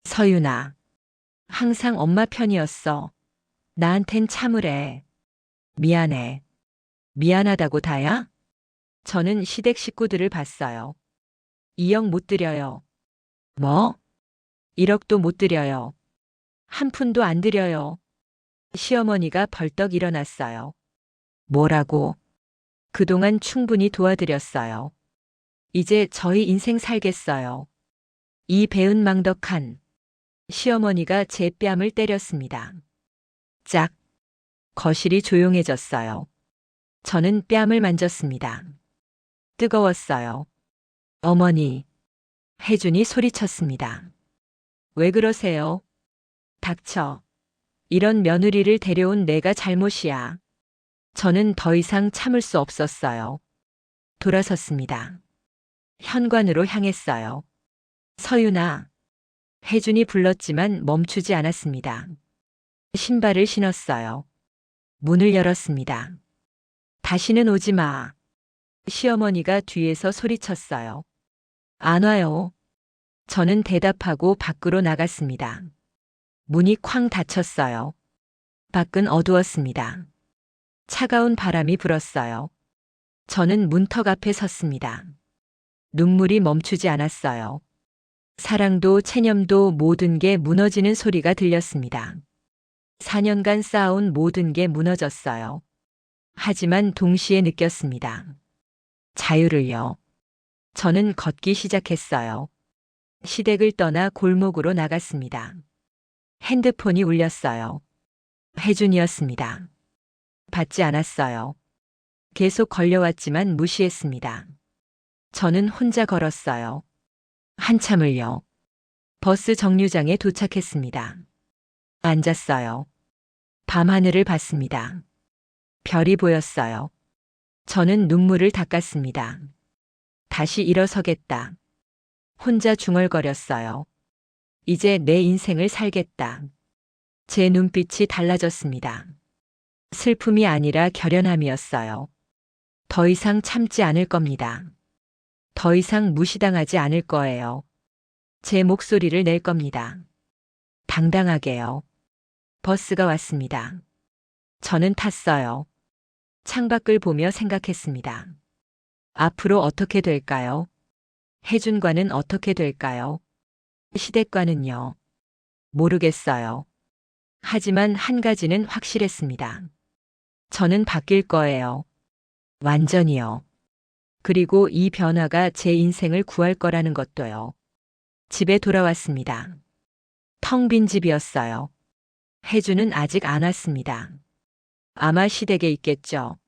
서윤아. 항상 엄마 편이었어. 나한텐 참으래. 미안해. 미안하다고 다야? 저는 시댁 식구들을 봤어요. 2억 못 드려요. 뭐? 1억도 못 드려요. 한 푼도 안 드려요. 시어머니가 벌떡 일어났어요. 뭐라고? 그동안 충분히 도와드렸어요. 이제 저희 인생 살겠어요. 이 배은망덕한. 시어머니가 제 뺨을 때렸습니다. 짝. 거실이 조용해졌어요. 저는 뺨을 만졌습니다. 뜨거웠어요. 어머니. 혜준이 소리쳤습니다. 왜 그러세요? 닥쳐. 이런 며느리를 데려온 내가 잘못이야. 저는 더 이상 참을 수 없었어요. 돌아섰습니다. 현관으로 향했어요. 서윤아. 혜준이 불렀지만 멈추지 않았습니다. 신발을 신었어요. 문을 열었습니다. 다시는 오지 마. 시어머니가 뒤에서 소리쳤어요. 안 와요. 저는 대답하고 밖으로 나갔습니다. 문이 쾅 닫혔어요. 밖은 어두웠습니다. 차가운 바람이 불었어요. 저는 문턱 앞에 섰습니다. 눈물이 멈추지 않았어요. 사랑도 체념도 모든 게 무너지는 소리가 들렸습니다. 4년간 쌓아온 모든 게 무너졌어요. 하지만 동시에 느꼈습니다. 자유를요. 저는 걷기 시작했어요. 시댁을 떠나 골목으로 나갔습니다. 핸드폰이 울렸어요. 혜준이었습니다. 받지 않았어요. 계속 걸려왔지만 무시했습니다. 저는 혼자 걸었어요. 한참을요. 버스 정류장에 도착했습니다. 앉았어요. 밤하늘을 봤습니다. 별이 보였어요. 저는 눈물을 닦았습니다. 다시 일어서겠다. 혼자 중얼거렸어요. 이제 내 인생을 살겠다. 제 눈빛이 달라졌습니다. 슬픔이 아니라 결연함이었어요. 더 이상 참지 않을 겁니다. 더 이상 무시당하지 않을 거예요. 제 목소리를 낼 겁니다. 당당하게요. 버스가 왔습니다. 저는 탔어요. 창밖을 보며 생각했습니다. 앞으로 어떻게 될까요? 혜준과는 어떻게 될까요? 시댁과는요? 모르겠어요. 하지만 한 가지는 확실했습니다. 저는 바뀔 거예요. 완전히요. 그리고 이 변화가 제 인생을 구할 거라는 것도요. 집에 돌아왔습니다. 텅 빈 집이었어요. 혜주는 아직 안 왔습니다. 아마 시댁에 있겠죠.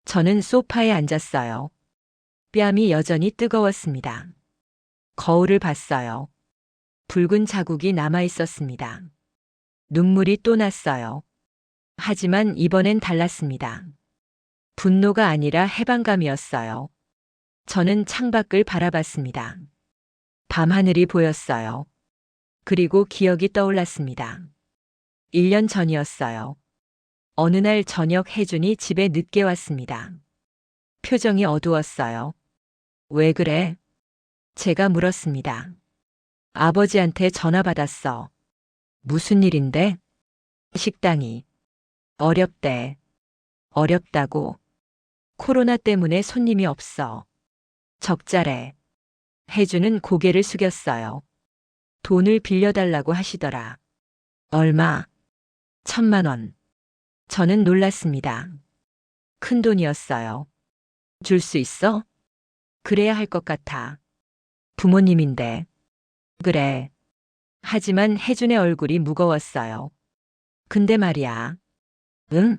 저는 소파에 앉았어요. 뺨이 여전히 뜨거웠습니다. 거울을 봤어요. 붉은 자국이 남아 있었습니다. 눈물이 또 났어요. 하지만 이번엔 달랐습니다. 분노가 아니라 해방감이었어요. 저는 창밖을 바라봤습니다. 밤하늘이 보였어요. 그리고 기억이 떠올랐습니다. 1년 전이었어요. 어느 날 저녁 혜준이 집에 늦게 왔습니다. 표정이 어두웠어요. 왜 그래? 제가 물었습니다. 아버지한테 전화 받았어. 무슨 일인데? 식당이 어렵대. 어렵다고. 코로나 때문에 손님이 없어. 적자래. 혜주는 고개를 숙였어요. 돈을 빌려달라고 하시더라. 얼마? 1,000만 원. 저는 놀랐습니다. 큰 돈이었어요. 줄 수 있어? 그래야 할 것 같아. 부모님인데. 그래. 하지만 혜준의 얼굴이 무거웠어요. 근데 말이야. 응?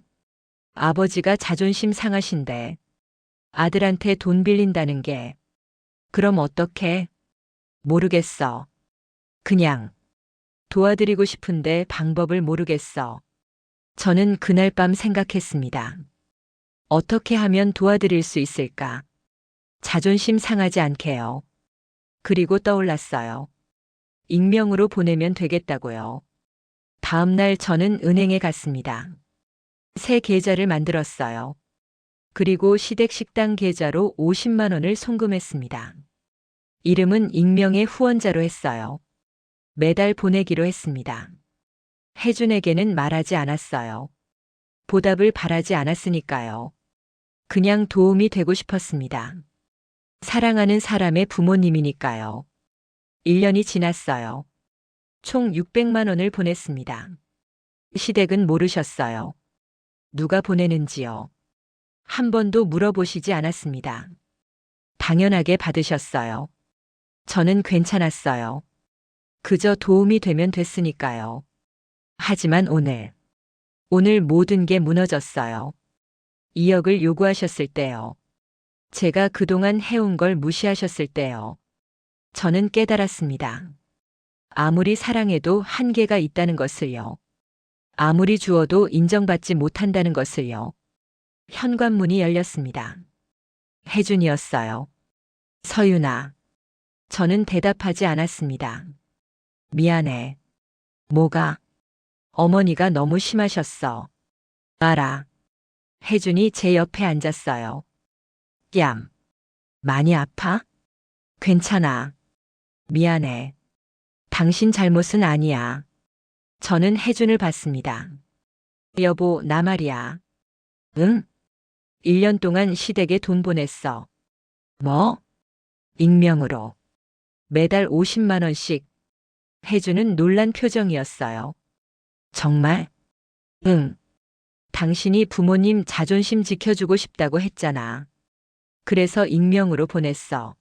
아버지가 자존심 상하신데. 아들한테 돈 빌린다는 게. 그럼 어떡해? 모르겠어. 그냥. 도와드리고 싶은데 방법을 모르겠어. 저는 그날 밤 생각했습니다. 어떻게 하면 도와드릴 수 있을까? 자존심 상하지 않게요. 그리고 떠올랐어요. 익명으로 보내면 되겠다고요. 다음 날 저는 은행에 갔습니다. 새 계좌를 만들었어요. 그리고 시댁 식당 계좌로 50만 원을 송금했습니다. 이름은 익명의 후원자로 했어요. 매달 보내기로 했습니다. 혜준에게는 말하지 않았어요. 보답을 바라지 않았으니까요. 그냥 도움이 되고 싶었습니다. 사랑하는 사람의 부모님이니까요. 1년이 지났어요. 총 600만 원을 보냈습니다. 시댁은 모르셨어요. 누가 보내는지요. 한 번도 물어보시지 않았습니다. 당연하게 받으셨어요. 저는 괜찮았어요. 그저 도움이 되면 됐으니까요. 하지만 오늘 모든 게 무너졌어요. 2억을 요구하셨을 때요. 제가 그동안 해온 걸 무시하셨을 때요. 저는 깨달았습니다. 아무리 사랑해도 한계가 있다는 것을요. 아무리 주어도 인정받지 못한다는 것을요. 현관문이 열렸습니다. 혜준이었어요. 서윤아. 저는 대답하지 않았습니다. 미안해. 뭐가? 어머니가 너무 심하셨어. 알아. 혜준이 제 옆에 앉았어요. 얌. 많이 아파? 괜찮아. 미안해. 당신 잘못은 아니야. 저는 혜준을 봤습니다. 여보, 나 말이야. 응? 1년 동안 시댁에 돈 보냈어. 뭐? 익명으로. 매달 50만 원씩. 혜준은 놀란 표정이었어요. 정말? 응. 당신이 부모님 자존심 지켜주고 싶다고 했잖아. 그래서 익명으로 보냈어.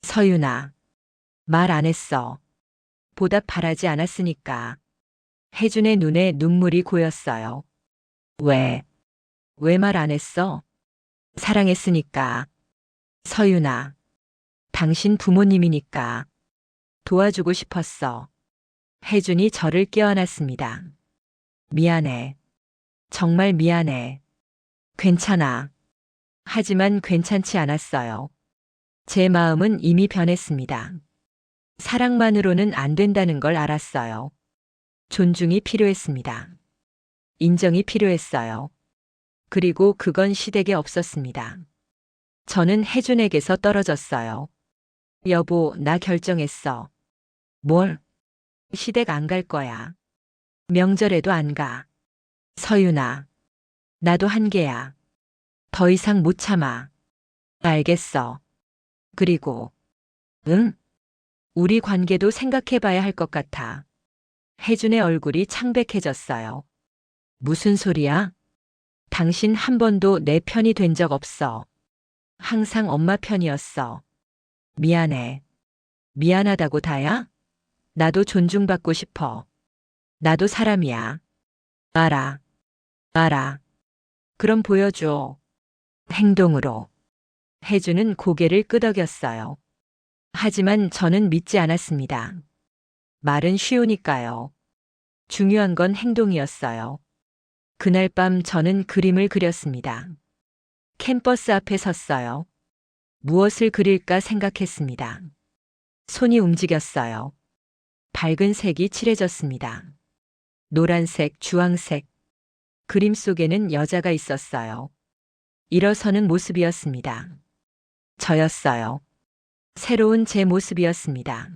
서윤아. 말 안 했어. 보답 바라지 않았으니까. 혜준의 눈에 눈물이 고였어요. 왜? 왜 말 안 했어? 사랑했으니까. 서윤아. 당신 부모님이니까. 도와주고 싶었어. 혜준이 저를 껴안았습니다. 미안해. 정말 미안해. 괜찮아. 하지만 괜찮지 않았어요. 제 마음은 이미 변했습니다. 사랑만으로는 안 된다는 걸 알았어요. 존중이 필요했습니다. 인정이 필요했어요. 그리고 그건 시댁에 없었습니다. 저는 혜준에게서 떨어졌어요. 여보, 나 결정했어. 뭘? 시댁 안 갈 거야. 명절에도 안 가. 서윤아. 나도 한계야. 더 이상 못 참아. 알겠어. 그리고, 응? 우리 관계도 생각해 봐야 할 것 같아. 혜준의 얼굴이 창백해졌어요. 무슨 소리야? 당신 한 번도 내 편이 된 적 없어. 항상 엄마 편이었어. 미안해. 미안하다고 다야? 나도 존중받고 싶어. 나도 사람이야. 알아. 알아. 그럼 보여줘. 행동으로. 혜주는 고개를 끄덕였어요. 하지만 저는 믿지 않았습니다. 말은 쉬우니까요. 중요한 건 행동이었어요. 그날 밤 저는 그림을 그렸습니다. 캠퍼스 앞에 섰어요. 무엇을 그릴까 생각했습니다. 손이 움직였어요. 밝은 색이 칠해졌습니다. 노란색, 주황색. 그림 속에는 여자가 있었어요. 일어서는 모습이었습니다. 저였어요. 새로운 제 모습이었습니다.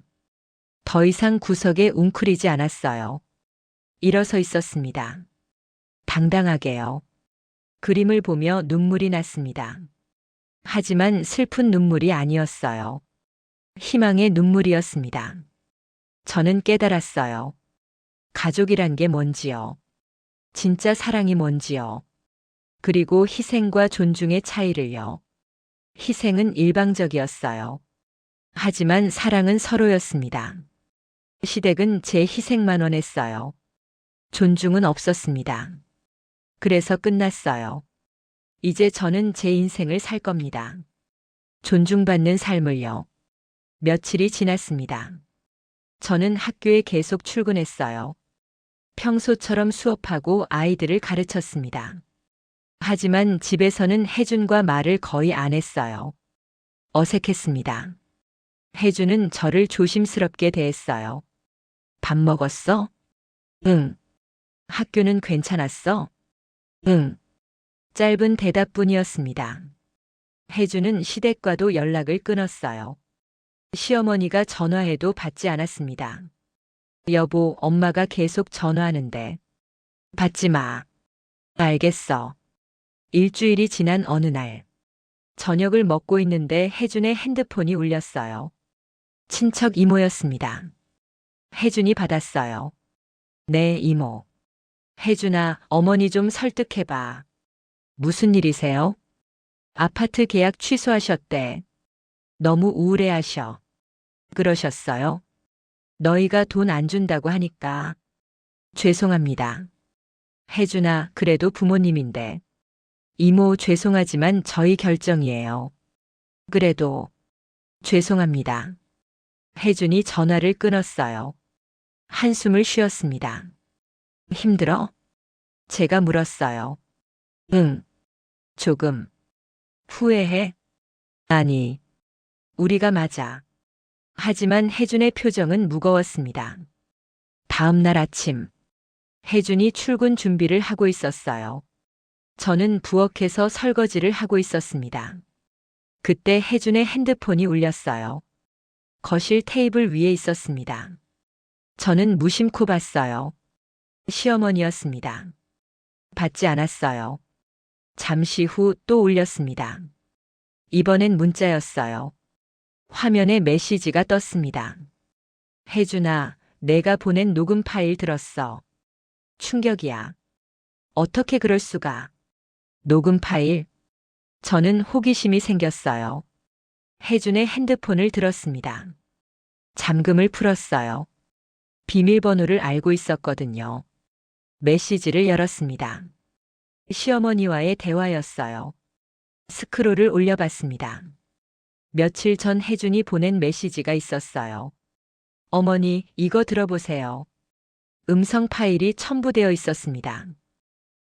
더 이상 구석에 웅크리지 않았어요. 일어서 있었습니다. 당당하게요. 그림을 보며 눈물이 났습니다. 하지만 슬픈 눈물이 아니었어요. 희망의 눈물이었습니다. 저는 깨달았어요. 가족이란 게 뭔지요. 진짜 사랑이 뭔지요. 그리고 희생과 존중의 차이를요. 희생은 일방적이었어요. 하지만 사랑은 서로였습니다. 시댁은 제 희생만 원했어요. 존중은 없었습니다. 그래서 끝났어요. 이제 저는 제 인생을 살 겁니다. 존중받는 삶을요. 며칠이 지났습니다. 저는 학교에 계속 출근했어요. 평소처럼 수업하고 아이들을 가르쳤습니다. 하지만 집에서는 혜준과 말을 거의 안 했어요. 어색했습니다. 혜준은 저를 조심스럽게 대했어요. 밥 먹었어? 응. 학교는 괜찮았어? 응. 짧은 대답뿐이었습니다. 혜준은 시댁과도 연락을 끊었어요. 시어머니가 전화해도 받지 않았습니다. 여보, 엄마가 계속 전화하는데. 받지 마. 알겠어. 일주일이 지난 어느 날. 저녁을 먹고 있는데 혜준의 핸드폰이 울렸어요. 친척 이모였습니다. 혜준이 받았어요. 네, 이모. 혜준아, 어머니 좀 설득해봐. 무슨 일이세요? 아파트 계약 취소하셨대. 너무 우울해하셔. 그러셨어요? 너희가 돈 안 준다고 하니까. 죄송합니다. 혜준아, 그래도 부모님인데. 이모, 죄송하지만 저희 결정이에요. 그래도. 죄송합니다. 혜준이 전화를 끊었어요. 한숨을 쉬었습니다. 힘들어? 제가 물었어요. 응. 조금. 후회해? 아니. 우리가 맞아. 하지만 혜준의 표정은 무거웠습니다. 다음 날 아침. 혜준이 출근 준비를 하고 있었어요. 저는 부엌에서 설거지를 하고 있었습니다. 그때 혜준의 핸드폰이 울렸어요. 거실 테이블 위에 있었습니다. 저는 무심코 봤어요. 시어머니였습니다. 받지 않았어요. 잠시 후 또 울렸습니다. 이번엔 문자였어요. 화면에 메시지가 떴습니다. 혜준아, 내가 보낸 녹음 파일 들었어. 충격이야. 어떻게 그럴 수가. 녹음 파일. 저는 호기심이 생겼어요. 혜준의 핸드폰을 들었습니다. 잠금을 풀었어요. 비밀번호를 알고 있었거든요. 메시지를 열었습니다. 시어머니와의 대화였어요. 스크롤을 올려봤습니다. 며칠 전 혜준이 보낸 메시지가 있었어요. 어머니, 이거 들어보세요. 음성 파일이 첨부되어 있었습니다.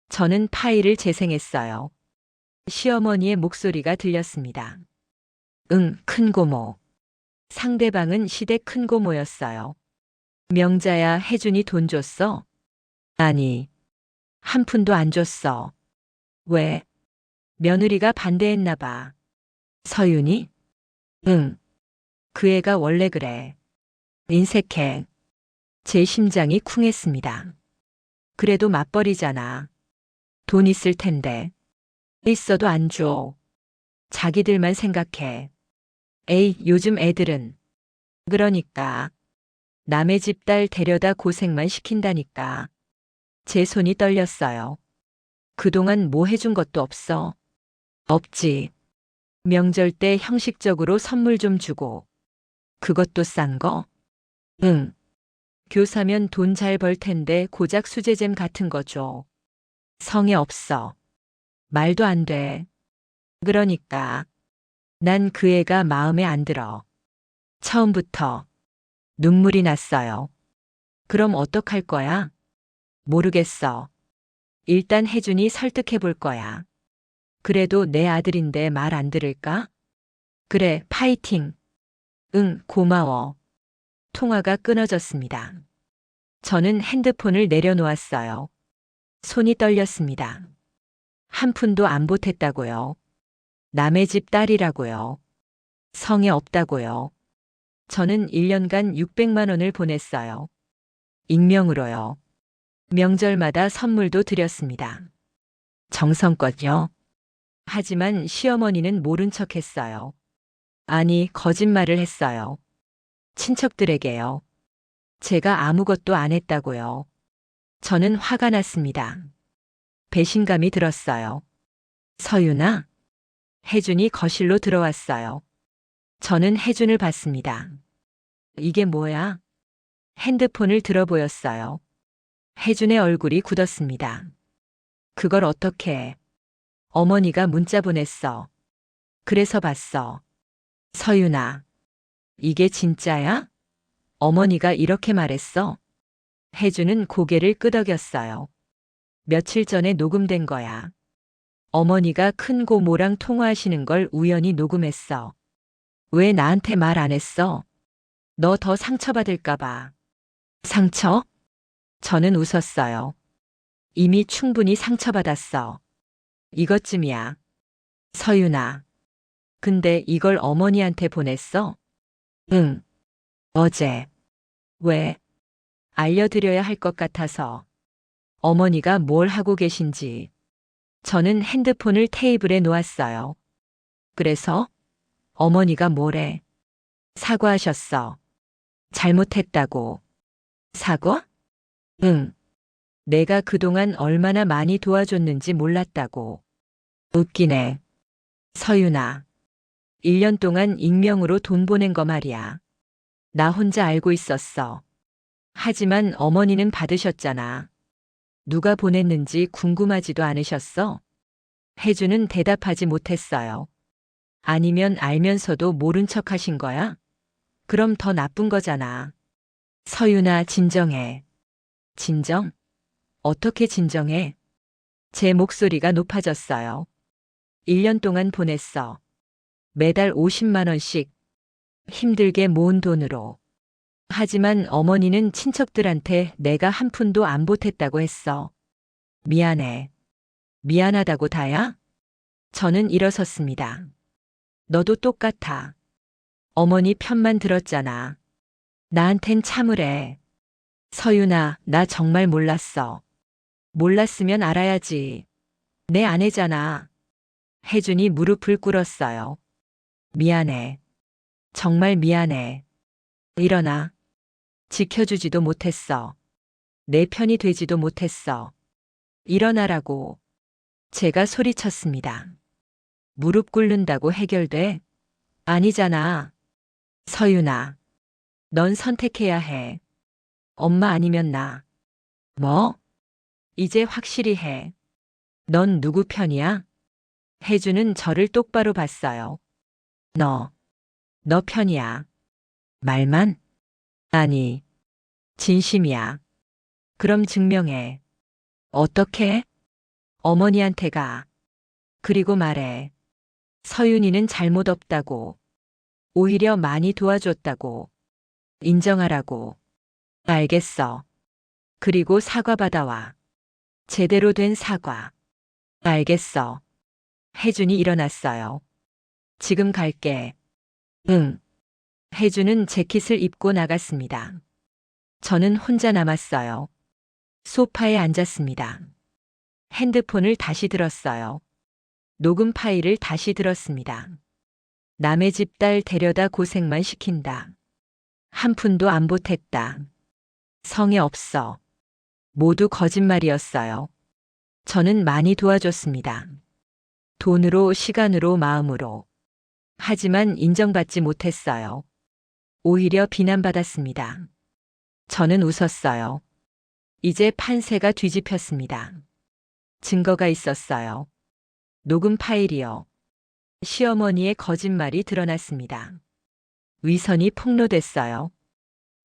저는 파일을 재생했어요. 시어머니의 목소리가 들렸습니다. 응, 큰고모. 상대방은 시댁 큰고모였어요. 명자야, 혜준이 돈 줬어? 아니, 한 푼도 안 줬어. 왜? 며느리가 반대했나 봐. 서윤이? 응. 그 애가 원래 그래. 인색해. 제 심장이 쿵했습니다. 그래도 맞벌이잖아. 돈 있을 텐데. 있어도 안 줘. 자기들만 생각해. 에이, 요즘 애들은. 그러니까. 남의 집 딸 데려다 고생만 시킨다니까. 제 손이 떨렸어요. 그동안 뭐 해준 것도 없어. 없지. 명절 때 형식적으로 선물 좀 주고. 그것도 싼 거? 응. 교사면 돈 잘 벌 텐데 고작 수제잼 같은 거 줘. 성에 없어. 말도 안 돼. 그러니까. 난 그 애가 마음에 안 들어. 처음부터. 눈물이 났어요. 그럼 어떡할 거야? 모르겠어. 일단 혜준이 설득해 볼 거야. 그래도 내 아들인데 말 안 들을까? 그래, 파이팅. 응, 고마워. 통화가 끊어졌습니다. 저는 핸드폰을 내려놓았어요. 손이 떨렸습니다. 한 푼도 안 보탰다고요. 남의 집 딸이라고요. 성에 없다고요. 저는 1년간 600만 원을 보냈어요. 익명으로요. 명절마다 선물도 드렸습니다. 정성껏요. 하지만 시어머니는 모른 척 했어요. 아니, 거짓말을 했어요. 친척들에게요. 제가 아무것도 안 했다고요. 저는 화가 났습니다. 배신감이 들었어요. 서윤아? 혜준이 거실로 들어왔어요. 저는 혜준을 봤습니다. 이게 뭐야? 핸드폰을 들어 보였어요. 혜준의 얼굴이 굳었습니다. 그걸 어떻게 해? 어머니가 문자 보냈어. 그래서 봤어. 서윤아, 이게 진짜야? 어머니가 이렇게 말했어? 혜준은 고개를 끄덕였어요. 며칠 전에 녹음된 거야. 어머니가 큰 고모랑 통화하시는 걸 우연히 녹음했어. 왜 나한테 말 안 했어? 너 더 상처받을까봐. 상처? 저는 웃었어요. 이미 충분히 상처받았어. 이것쯤이야. 서윤아. 근데 이걸 어머니한테 보냈어? 응. 어제. 왜? 알려드려야 할 것 같아서. 어머니가 뭘 하고 계신지. 저는 핸드폰을 테이블에 놓았어요. 그래서? 어머니가 뭐래? 사과하셨어. 잘못했다고. 사과? 응. 내가 그동안 얼마나 많이 도와줬는지 몰랐다고. 웃기네. 서윤아. 1년 동안 익명으로 돈 보낸 거 말이야. 나 혼자 알고 있었어. 하지만 어머니는 받으셨잖아. 누가 보냈는지 궁금하지도 않으셨어? 혜주는 대답하지 못했어요. 아니면 알면서도 모른 척 하신 거야? 그럼 더 나쁜 거잖아. 서윤아, 진정해. 진정? 어떻게 진정해? 제 목소리가 높아졌어요. 1년 동안 보냈어. 매달 50만 원씩. 힘들게 모은 돈으로. 하지만 어머니는 친척들한테 내가 한 푼도 안 보탰다고 했어. 미안해. 미안하다고 다야? 저는 일어섰습니다. 너도 똑같아. 어머니 편만 들었잖아. 나한텐 참으래. 서윤아, 나 정말 몰랐어. 몰랐으면 알아야지. 내 아내잖아. 혜준이 무릎을 꿇었어요. 미안해. 정말 미안해. 일어나. 지켜주지도 못했어. 내 편이 되지도 못했어. 일어나라고. 제가 소리쳤습니다. 무릎 꿇는다고 해결돼? 아니잖아. 서윤아. 넌 선택해야 해. 엄마 아니면 나. 뭐? 이제 확실히 해. 넌 누구 편이야? 혜주는 저를 똑바로 봤어요. 너. 너 편이야. 말만? 아니. 진심이야. 그럼 증명해. 어떻게? 어머니한테 가. 그리고 말해. 서윤이는 잘못 없다고. 오히려 많이 도와줬다고. 인정하라고. 알겠어. 그리고 사과 받아와. 제대로 된 사과. 알겠어. 혜준이 일어났어요. 지금 갈게. 응. 혜준은 재킷을 입고 나갔습니다. 저는 혼자 남았어요. 소파에 앉았습니다. 핸드폰을 다시 들었어요. 녹음 파일을 다시 들었습니다. 남의 집 딸 데려다 고생만 시킨다. 한 푼도 안 보탰다. 성의 없어. 모두 거짓말이었어요. 저는 많이 도와줬습니다. 돈으로, 시간으로, 마음으로. 하지만 인정받지 못했어요. 오히려 비난받았습니다. 저는 웃었어요. 이제 판세가 뒤집혔습니다. 증거가 있었어요. 녹음 파일이요. 시어머니의 거짓말이 드러났습니다. 위선이 폭로됐어요.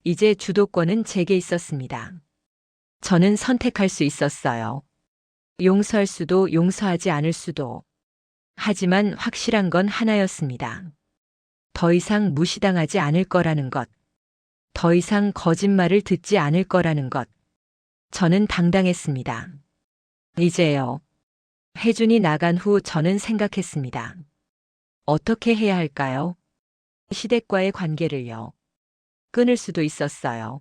이제 주도권은 제게 있었습니다. 저는 선택할 수 있었어요. 용서할 수도 용서하지 않을 수도. 하지만 확실한 건 하나였습니다. 더 이상 무시당하지 않을 거라는 것. 더 이상 거짓말을 듣지 않을 거라는 것. 저는 당당했습니다. 이제요. 혜준이 나간 후 저는 생각했습니다. 어떻게 해야 할까요? 시댁과의 관계를요. 끊을 수도 있었어요.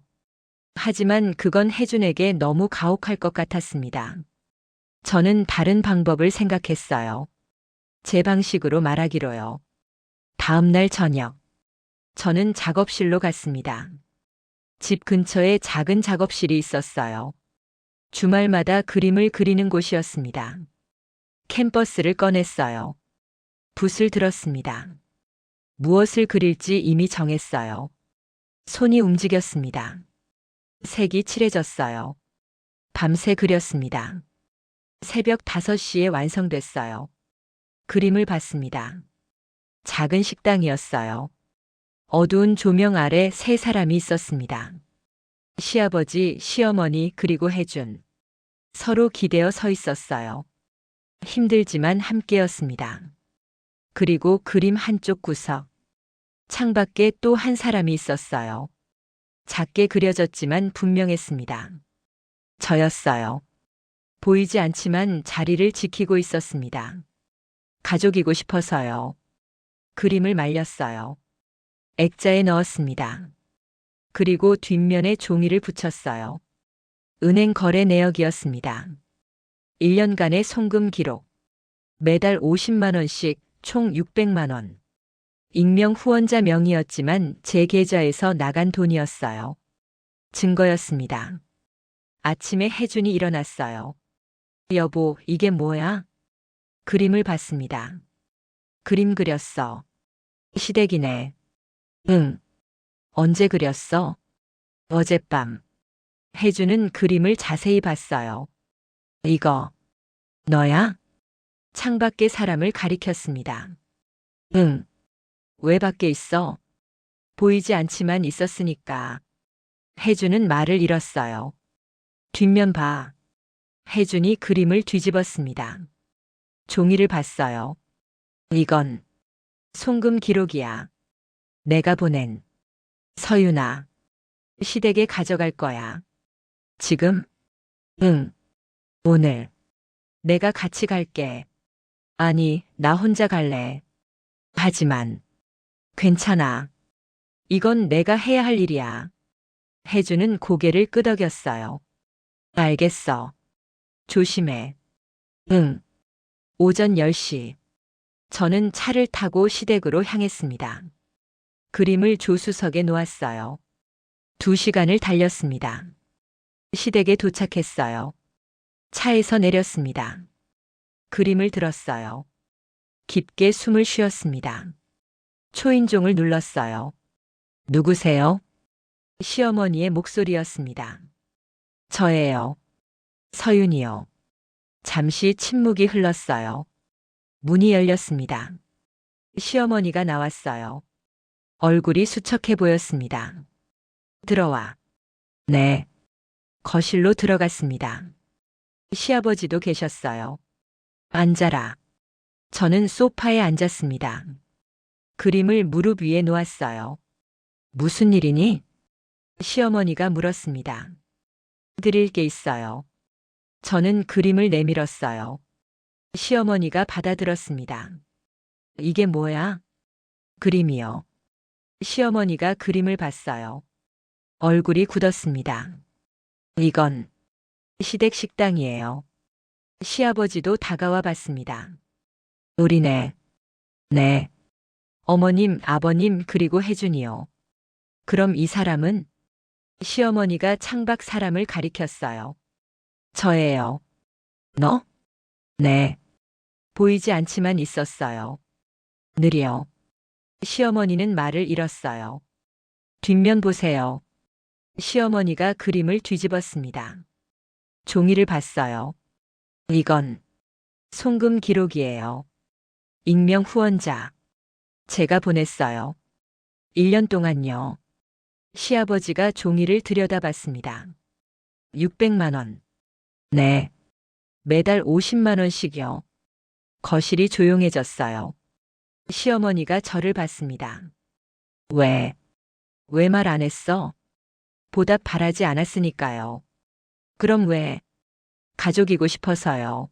하지만 그건 혜준에게 너무 가혹할 것 같았습니다. 저는 다른 방법을 생각했어요. 제 방식으로 말하기로요. 다음 날 저녁, 저는 작업실로 갔습니다. 집 근처에 작은 작업실이 있었어요. 주말마다 그림을 그리는 곳이었습니다. 캔버스를 꺼냈어요. 붓을 들었습니다. 무엇을 그릴지 이미 정했어요. 손이 움직였습니다. 색이 칠해졌어요. 밤새 그렸습니다. 새벽 5시에 완성됐어요. 그림을 봤습니다. 작은 식당이었어요. 어두운 조명 아래 3사람이 있었습니다. 시아버지, 시어머니, 그리고 혜준. 서로 기대어 서 있었어요. 힘들지만 함께였습니다. 그리고 그림 한쪽 구석. 창밖에 또 한 사람이 있었어요. 작게 그려졌지만 분명했습니다. 저였어요. 보이지 않지만 자리를 지키고 있었습니다. 가족이고 싶어서요. 그림을 말렸어요. 액자에 넣었습니다. 그리고 뒷면에 종이를 붙였어요. 은행 거래 내역이었습니다. 1년간의 송금 기록. 매달 50만 원씩 총 600만 원. 익명 후원자 명의였지만 제 계좌에서 나간 돈이었어요. 증거였습니다. 아침에 혜준이 일어났어요. 여보, 이게 뭐야? 그림을 봤습니다. 그림 그렸어. 시댁이네. 응. 언제 그렸어? 어젯밤. 혜준은 그림을 자세히 봤어요. 이거, 너야? 창밖에 사람을 가리켰습니다. 응. 왜 밖에 있어? 보이지 않지만 있었으니까. 혜준은 말을 잃었어요. 뒷면 봐. 혜준이 그림을 뒤집었습니다. 종이를 봤어요. 이건 송금 기록이야. 내가 보낸. 서윤아. 시댁에 가져갈 거야. 지금? 응. 오늘. 내가 같이 갈게. 아니, 나 혼자 갈래. 하지만. 괜찮아. 이건 내가 해야 할 일이야. 혜주는 고개를 끄덕였어요. 알겠어. 조심해. 응. 오전 10시. 저는 차를 타고 시댁으로 향했습니다. 그림을 조수석에 놓았어요. 2시간을 달렸습니다. 시댁에 도착했어요. 차에서 내렸습니다. 그림을 들었어요. 깊게 숨을 쉬었습니다. 초인종을 눌렀어요. 누구세요? 시어머니의 목소리였습니다. 저예요. 서윤이요. 잠시 침묵이 흘렀어요. 문이 열렸습니다. 시어머니가 나왔어요. 얼굴이 수척해 보였습니다. 들어와. 네. 거실로 들어갔습니다. 시아버지도 계셨어요. 앉아라. 저는 소파에 앉았습니다. 그림을 무릎 위에 놓았어요. 무슨 일이니? 시어머니가 물었습니다. 드릴 게 있어요. 저는 그림을 내밀었어요. 시어머니가 받아들었습니다. 이게 뭐야? 그림이요. 시어머니가 그림을 봤어요. 얼굴이 굳었습니다. 이건 시댁 식당이에요. 시아버지도 다가와 봤습니다. 우리네. 네. 어머님, 아버님, 그리고 혜준이요. 그럼 이 사람은? 시어머니가 창밖 사람을 가리켰어요. 저예요. 너? 네. 보이지 않지만 있었어요. 느려. 시어머니는 말을 잃었어요. 뒷면 보세요. 시어머니가 그림을 뒤집었습니다. 종이를 봤어요. 이건 송금 기록이에요. 익명 후원자. 제가 보냈어요. 1년 동안요. 시아버지가 종이를 들여다봤습니다. 600만 원. 네. 매달 50만 원씩요. 거실이 조용해졌어요. 시어머니가 저를 봤습니다. 왜? 왜 말 안 했어? 보답 바라지 않았으니까요. 그럼 왜? 가족이고 싶어서요.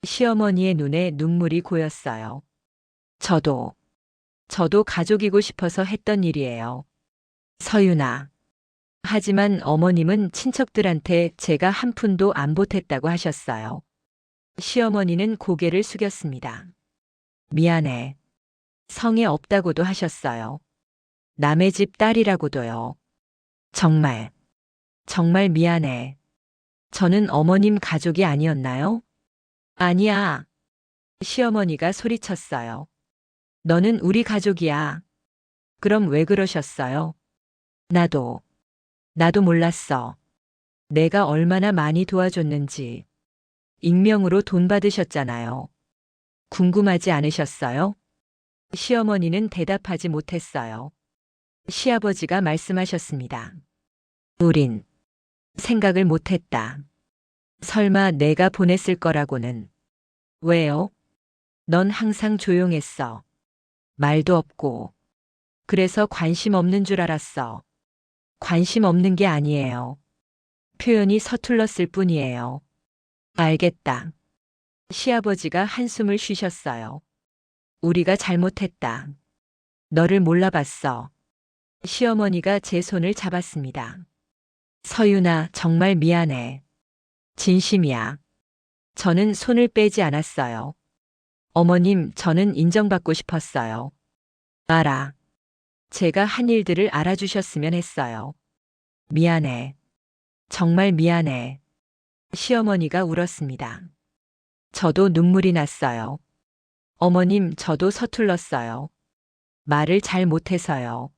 시어머니의 눈에 눈물이 고였어요. 저도 가족이고 싶어서 했던 일이에요. 서윤아. 하지만 어머님은 친척들한테 제가 한 푼도 안 보탰다고 하셨어요. 시어머니는 고개를 숙였습니다. 미안해. 성에 없다고도 하셨어요. 남의 집 딸이라고도요. 정말, 정말 미안해. 저는 어머님 가족이 아니었나요? 아니야. 시어머니가 소리쳤어요. 너는 우리 가족이야. 그럼 왜 그러셨어요? 나도 몰랐어. 내가 얼마나 많이 도와줬는지. 익명으로 돈 받으셨잖아요. 궁금하지 않으셨어요? 시어머니는 대답하지 못했어요. 시아버지가 말씀하셨습니다. 우린 생각을 못했다. 설마 내가 보냈을 거라고는. 왜요? 넌 항상 조용했어. 말도 없고. 그래서 관심 없는 줄 알았어. 관심 없는 게 아니에요. 표현이 서툴렀을 뿐이에요. 알겠다. 시아버지가 한숨을 쉬셨어요. 우리가 잘못했다. 너를 몰라봤어. 시어머니가 제 손을 잡았습니다. 서윤아, 정말 미안해. 진심이야. 저는 손을 빼지 않았어요. 어머님, 저는 인정받고 싶었어요. 알아. 제가 한 일들을 알아주셨으면 했어요. 미안해. 정말 미안해. 시어머니가 울었습니다. 저도 눈물이 났어요. 어머님, 저도 서툴렀어요. 말을 잘 못해서요.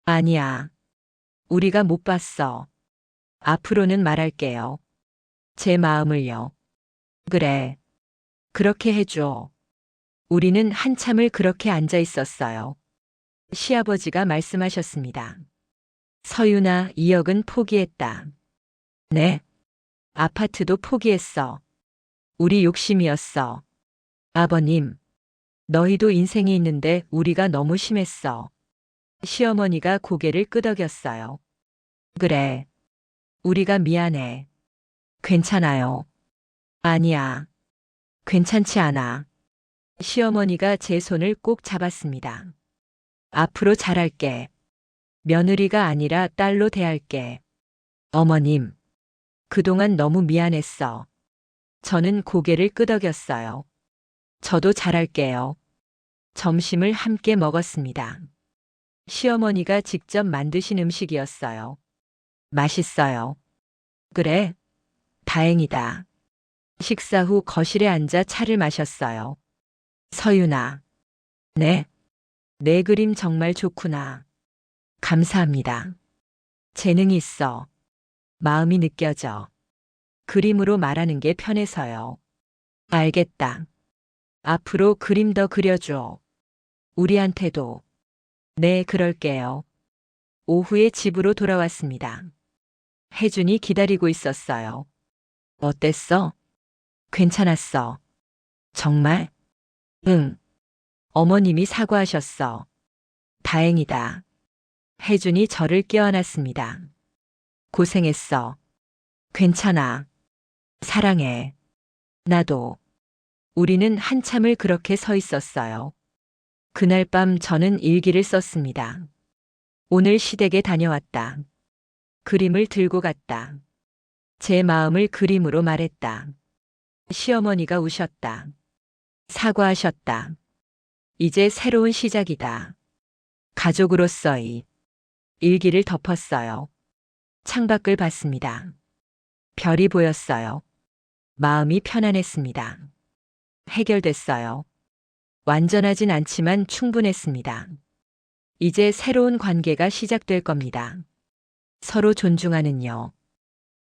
아니야. 우리가 못 봤어. 앞으로는 말할게요. 제 마음을요. 그래. 그렇게 해줘. 우리는 한참을 그렇게 앉아 있었어요. 시아버지가 말씀하셨습니다. 서윤아, 2억은 포기했다. 네. 아파트도 포기했어. 우리 욕심이었어. 아버님, 너희도 인생이 있는데 우리가 너무 심했어. 시어머니가 고개를 끄덕였어요. 그래. 우리가 미안해. 괜찮아요. 아니야. 괜찮지 않아. 시어머니가 제 손을 꼭 잡았습니다. 앞으로 잘할게. 며느리가 아니라 딸로 대할게. 어머님, 그동안 너무 미안했어. 저는 고개를 끄덕였어요. 저도 잘할게요. 점심을 함께 먹었습니다. 시어머니가 직접 만드신 음식이었어요. 맛있어요. 그래? 다행이다. 식사 후 거실에 앉아 차를 마셨어요. 서윤아. 네. 내 그림 정말 좋구나. 감사합니다. 재능이 있어. 마음이 느껴져. 그림으로 말하는 게 편해서요. 알겠다. 앞으로 그림 더 그려줘. 우리한테도. 네, 그럴게요. 오후에 집으로 돌아왔습니다. 혜준이 기다리고 있었어요. 어땠어? 괜찮았어. 정말? 응. 어머님이 사과하셨어. 다행이다. 혜준이 저를 껴안았습니다. 고생했어. 괜찮아. 사랑해. 나도. 우리는 한참을 그렇게 서 있었어요. 그날 밤 저는 일기를 썼습니다. 오늘 시댁에 다녀왔다. 그림을 들고 갔다. 제 마음을 그림으로 말했다. 시어머니가 우셨다. 사과하셨다. 이제 새로운 시작이다. 가족으로서의 일기를 덮었어요. 창밖을 봤습니다. 별이 보였어요. 마음이 편안했습니다. 해결됐어요. 완전하진 않지만 충분했습니다. 이제 새로운 관계가 시작될 겁니다. 서로 존중하는요.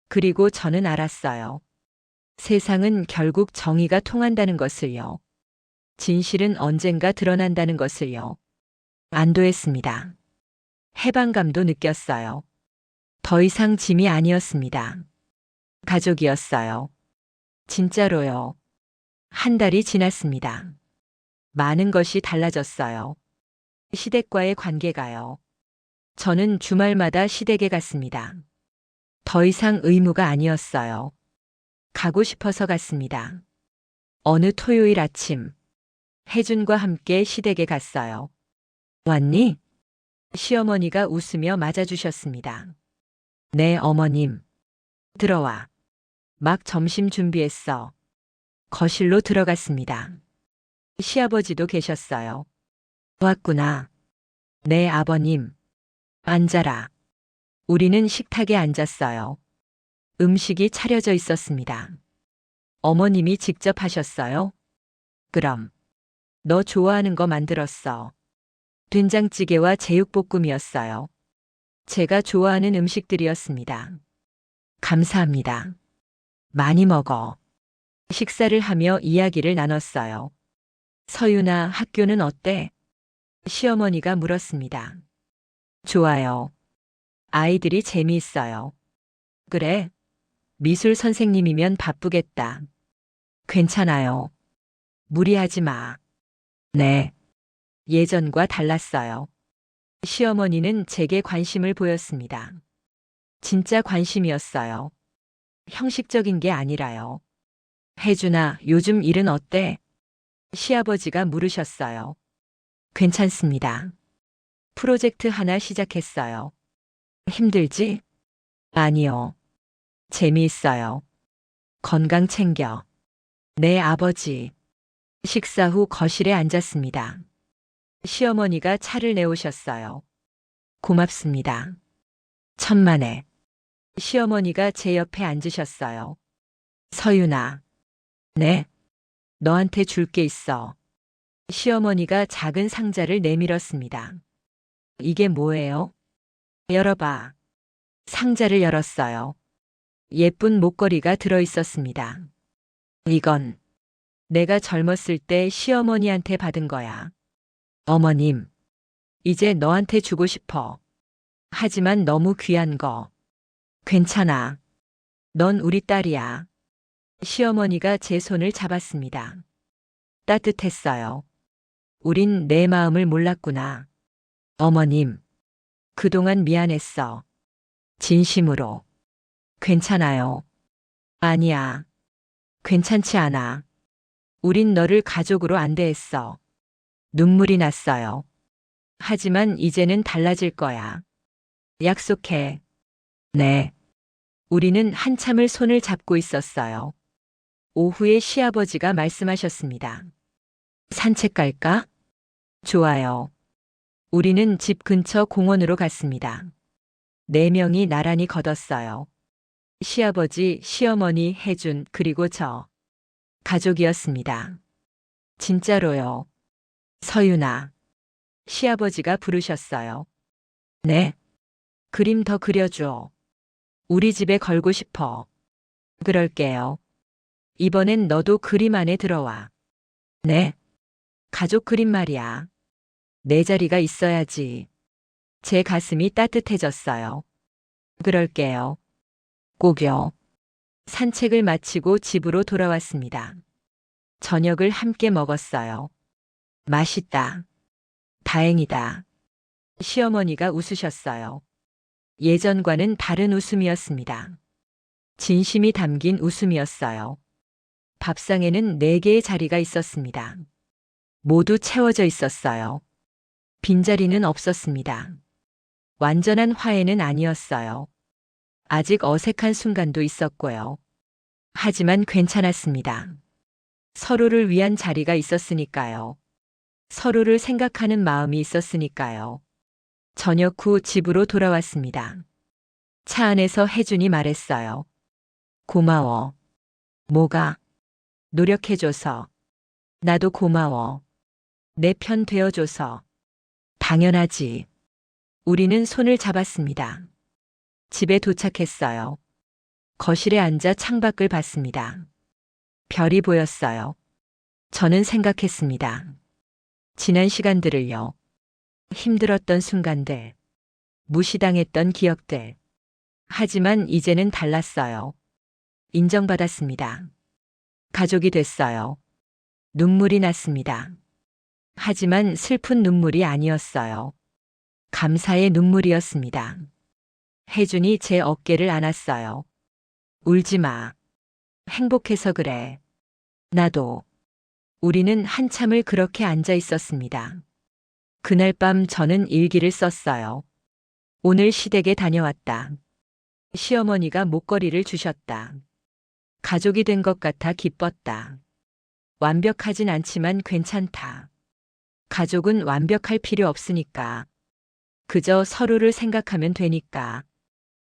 그리고 저는 알았어요. 세상은 결국 정의가 통한다는 것을요. 진실은 언젠가 드러난다는 것을요. 안도했습니다. 해방감도 느꼈어요. 더 이상 짐이 아니었습니다. 가족이었어요. 진짜로요. 한 달이 지났습니다. 많은 것이 달라졌어요. 시댁과의 관계가요. 저는 주말마다 시댁에 갔습니다. 더 이상 의무가 아니었어요. 가고 싶어서 갔습니다. 어느 토요일 아침, 혜준과 함께 시댁에 갔어요. 왔니? 시어머니가 웃으며 맞아주셨습니다. 네, 어머님. 들어와. 막 점심 준비했어. 거실로 들어갔습니다. 시아버지도 계셨어요. 왔구나. 네, 아버님. 앉아라. 우리는 식탁에 앉았어요. 음식이 차려져 있었습니다. 어머님이 직접 하셨어요? 그럼. 너 좋아하는 거 만들었어. 된장찌개와 제육볶음이었어요. 제가 좋아하는 음식들이었습니다. 감사합니다. 많이 먹어. 식사를 하며 이야기를 나눴어요. 서윤아, 학교는 어때? 시어머니가 물었습니다. 좋아요. 아이들이 재미있어요. 그래? 미술 선생님이면 바쁘겠다. 괜찮아요. 무리하지 마. 네. 예전과 달랐어요. 시어머니는 제게 관심을 보였습니다. 진짜 관심이었어요. 형식적인 게 아니라요. 혜준아, 요즘 일은 어때? 시아버지가 물으셨어요. 괜찮습니다. 프로젝트 하나 시작했어요. 힘들지? 아니요. 재미있어요. 건강 챙겨. 네, 아버지. 식사 후 거실에 앉았습니다. 시어머니가 차를 내오셨어요. 고맙습니다. 천만에. 시어머니가 제 옆에 앉으셨어요. 서윤아. 네. 너한테 줄 게 있어. 시어머니가 작은 상자를 내밀었습니다. 이게 뭐예요? 열어봐. 상자를 열었어요. 예쁜 목걸이가 들어 있었습니다. 이건 내가 젊었을 때 시어머니한테 받은 거야. 어머님, 이제 너한테 주고 싶어. 하지만 너무 귀한 거. 괜찮아. 넌 우리 딸이야. 시어머니가 제 손을 잡았습니다. 따뜻했어요. 우린 내 마음을 몰랐구나. 어머님, 그동안 미안했어. 진심으로. 괜찮아요. 아니야. 괜찮지 않아. 우린 너를 가족으로 안 대했어. 눈물이 났어요. 하지만 이제는 달라질 거야. 약속해. 네. 우리는 한참을 손을 잡고 있었어요. 오후에 시아버지가 말씀하셨습니다. 산책 갈까? 좋아요. 우리는 집 근처 공원으로 갔습니다. 4명이 나란히 걷었어요. 시아버지, 시어머니, 혜준, 그리고 저. 가족이었습니다. 진짜로요. 서윤아. 시아버지가 부르셨어요. 네. 그림 더 그려줘. 우리 집에 걸고 싶어. 그럴게요. 이번엔 너도 그림 안에 들어와. 네. 가족 그림 말이야. 내 자리가 있어야지. 제 가슴이 따뜻해졌어요. 그럴게요. 꼭요. 산책을 마치고 집으로 돌아왔습니다. 저녁을 함께 먹었어요. 맛있다. 다행이다. 시어머니가 웃으셨어요. 예전과는 다른 웃음이었습니다. 진심이 담긴 웃음이었어요. 밥상에는 4개의 자리가 있었습니다. 모두 채워져 있었어요. 빈자리는 없었습니다. 완전한 화해는 아니었어요. 아직 어색한 순간도 있었고요. 하지만 괜찮았습니다. 서로를 위한 자리가 있었으니까요. 서로를 생각하는 마음이 있었으니까요. 저녁 후 집으로 돌아왔습니다. 차 안에서 혜준이 말했어요. 고마워. 뭐가? 노력해줘서. 나도 고마워. 내 편 되어줘서. 당연하지. 우리는 손을 잡았습니다. 집에 도착했어요. 거실에 앉아 창밖을 봤습니다. 별이 보였어요. 저는 생각했습니다. 지난 시간들을요. 힘들었던 순간들, 무시당했던 기억들. 하지만 이제는 달랐어요. 인정받았습니다. 가족이 됐어요. 눈물이 났습니다. 하지만 슬픈 눈물이 아니었어요. 감사의 눈물이었습니다. 혜준이 제 어깨를 안았어요. 울지 마. 행복해서 그래. 나도. 우리는 한참을 그렇게 앉아 있었습니다. 그날 밤 저는 일기를 썼어요. 오늘 시댁에 다녀왔다. 시어머니가 목걸이를 주셨다. 가족이 된 것 같아 기뻤다. 완벽하진 않지만 괜찮다. 가족은 완벽할 필요 없으니까. 그저 서로를 생각하면 되니까.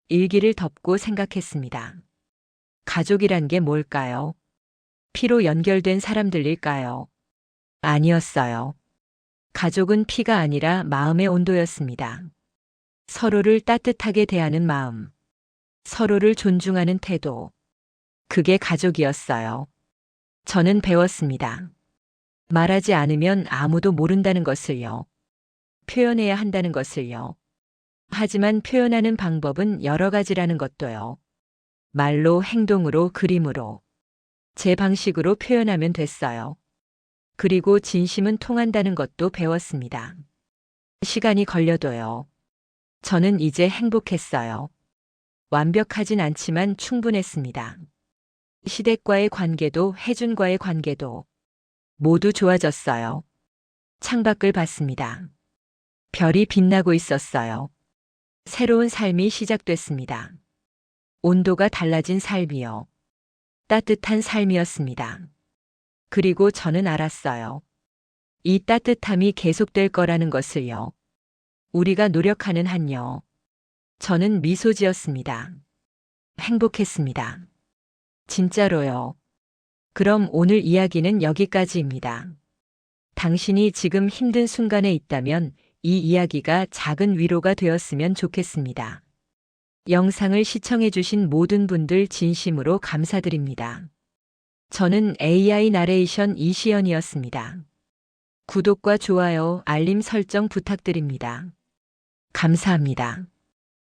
일기를 덮고 생각했습니다. 가족이란 게 뭘까요? 피로 연결된 사람들일까요? 아니었어요. 가족은 피가 아니라 마음의 온도였습니다. 서로를 따뜻하게 대하는 마음. 서로를 존중하는 태도. 그게 가족이었어요. 저는 배웠습니다. 말하지 않으면 아무도 모른다는 것을요. 표현해야 한다는 것을요. 하지만 표현하는 방법은 여러 가지라는 것도요. 말로, 행동으로, 그림으로. 제 방식으로 표현하면 됐어요. 그리고 진심은 통한다는 것도 배웠습니다. 시간이 걸려도요. 저는 이제 행복했어요. 완벽하진 않지만 충분했습니다. 시댁과의 관계도 혜준과의 관계도 모두 좋아졌어요. 창밖을 봤습니다. 별이 빛나고 있었어요. 새로운 삶이 시작됐습니다. 온도가 달라진 삶이요. 따뜻한 삶이었습니다. 그리고 저는 알았어요. 이 따뜻함이 계속될 거라는 것을요. 우리가 노력하는 한요. 저는 미소 지었습니다. 행복했습니다. 진짜로요. 그럼 오늘 이야기는 여기까지입니다. 당신이 지금 힘든 순간에 있다면 이 이야기가 작은 위로가 되었으면 좋겠습니다. 영상을 시청해주신 모든 분들 진심으로 감사드립니다. 저는 AI 나레이션 이시연이었습니다. 구독과 좋아요, 알림 설정 부탁드립니다. 감사합니다.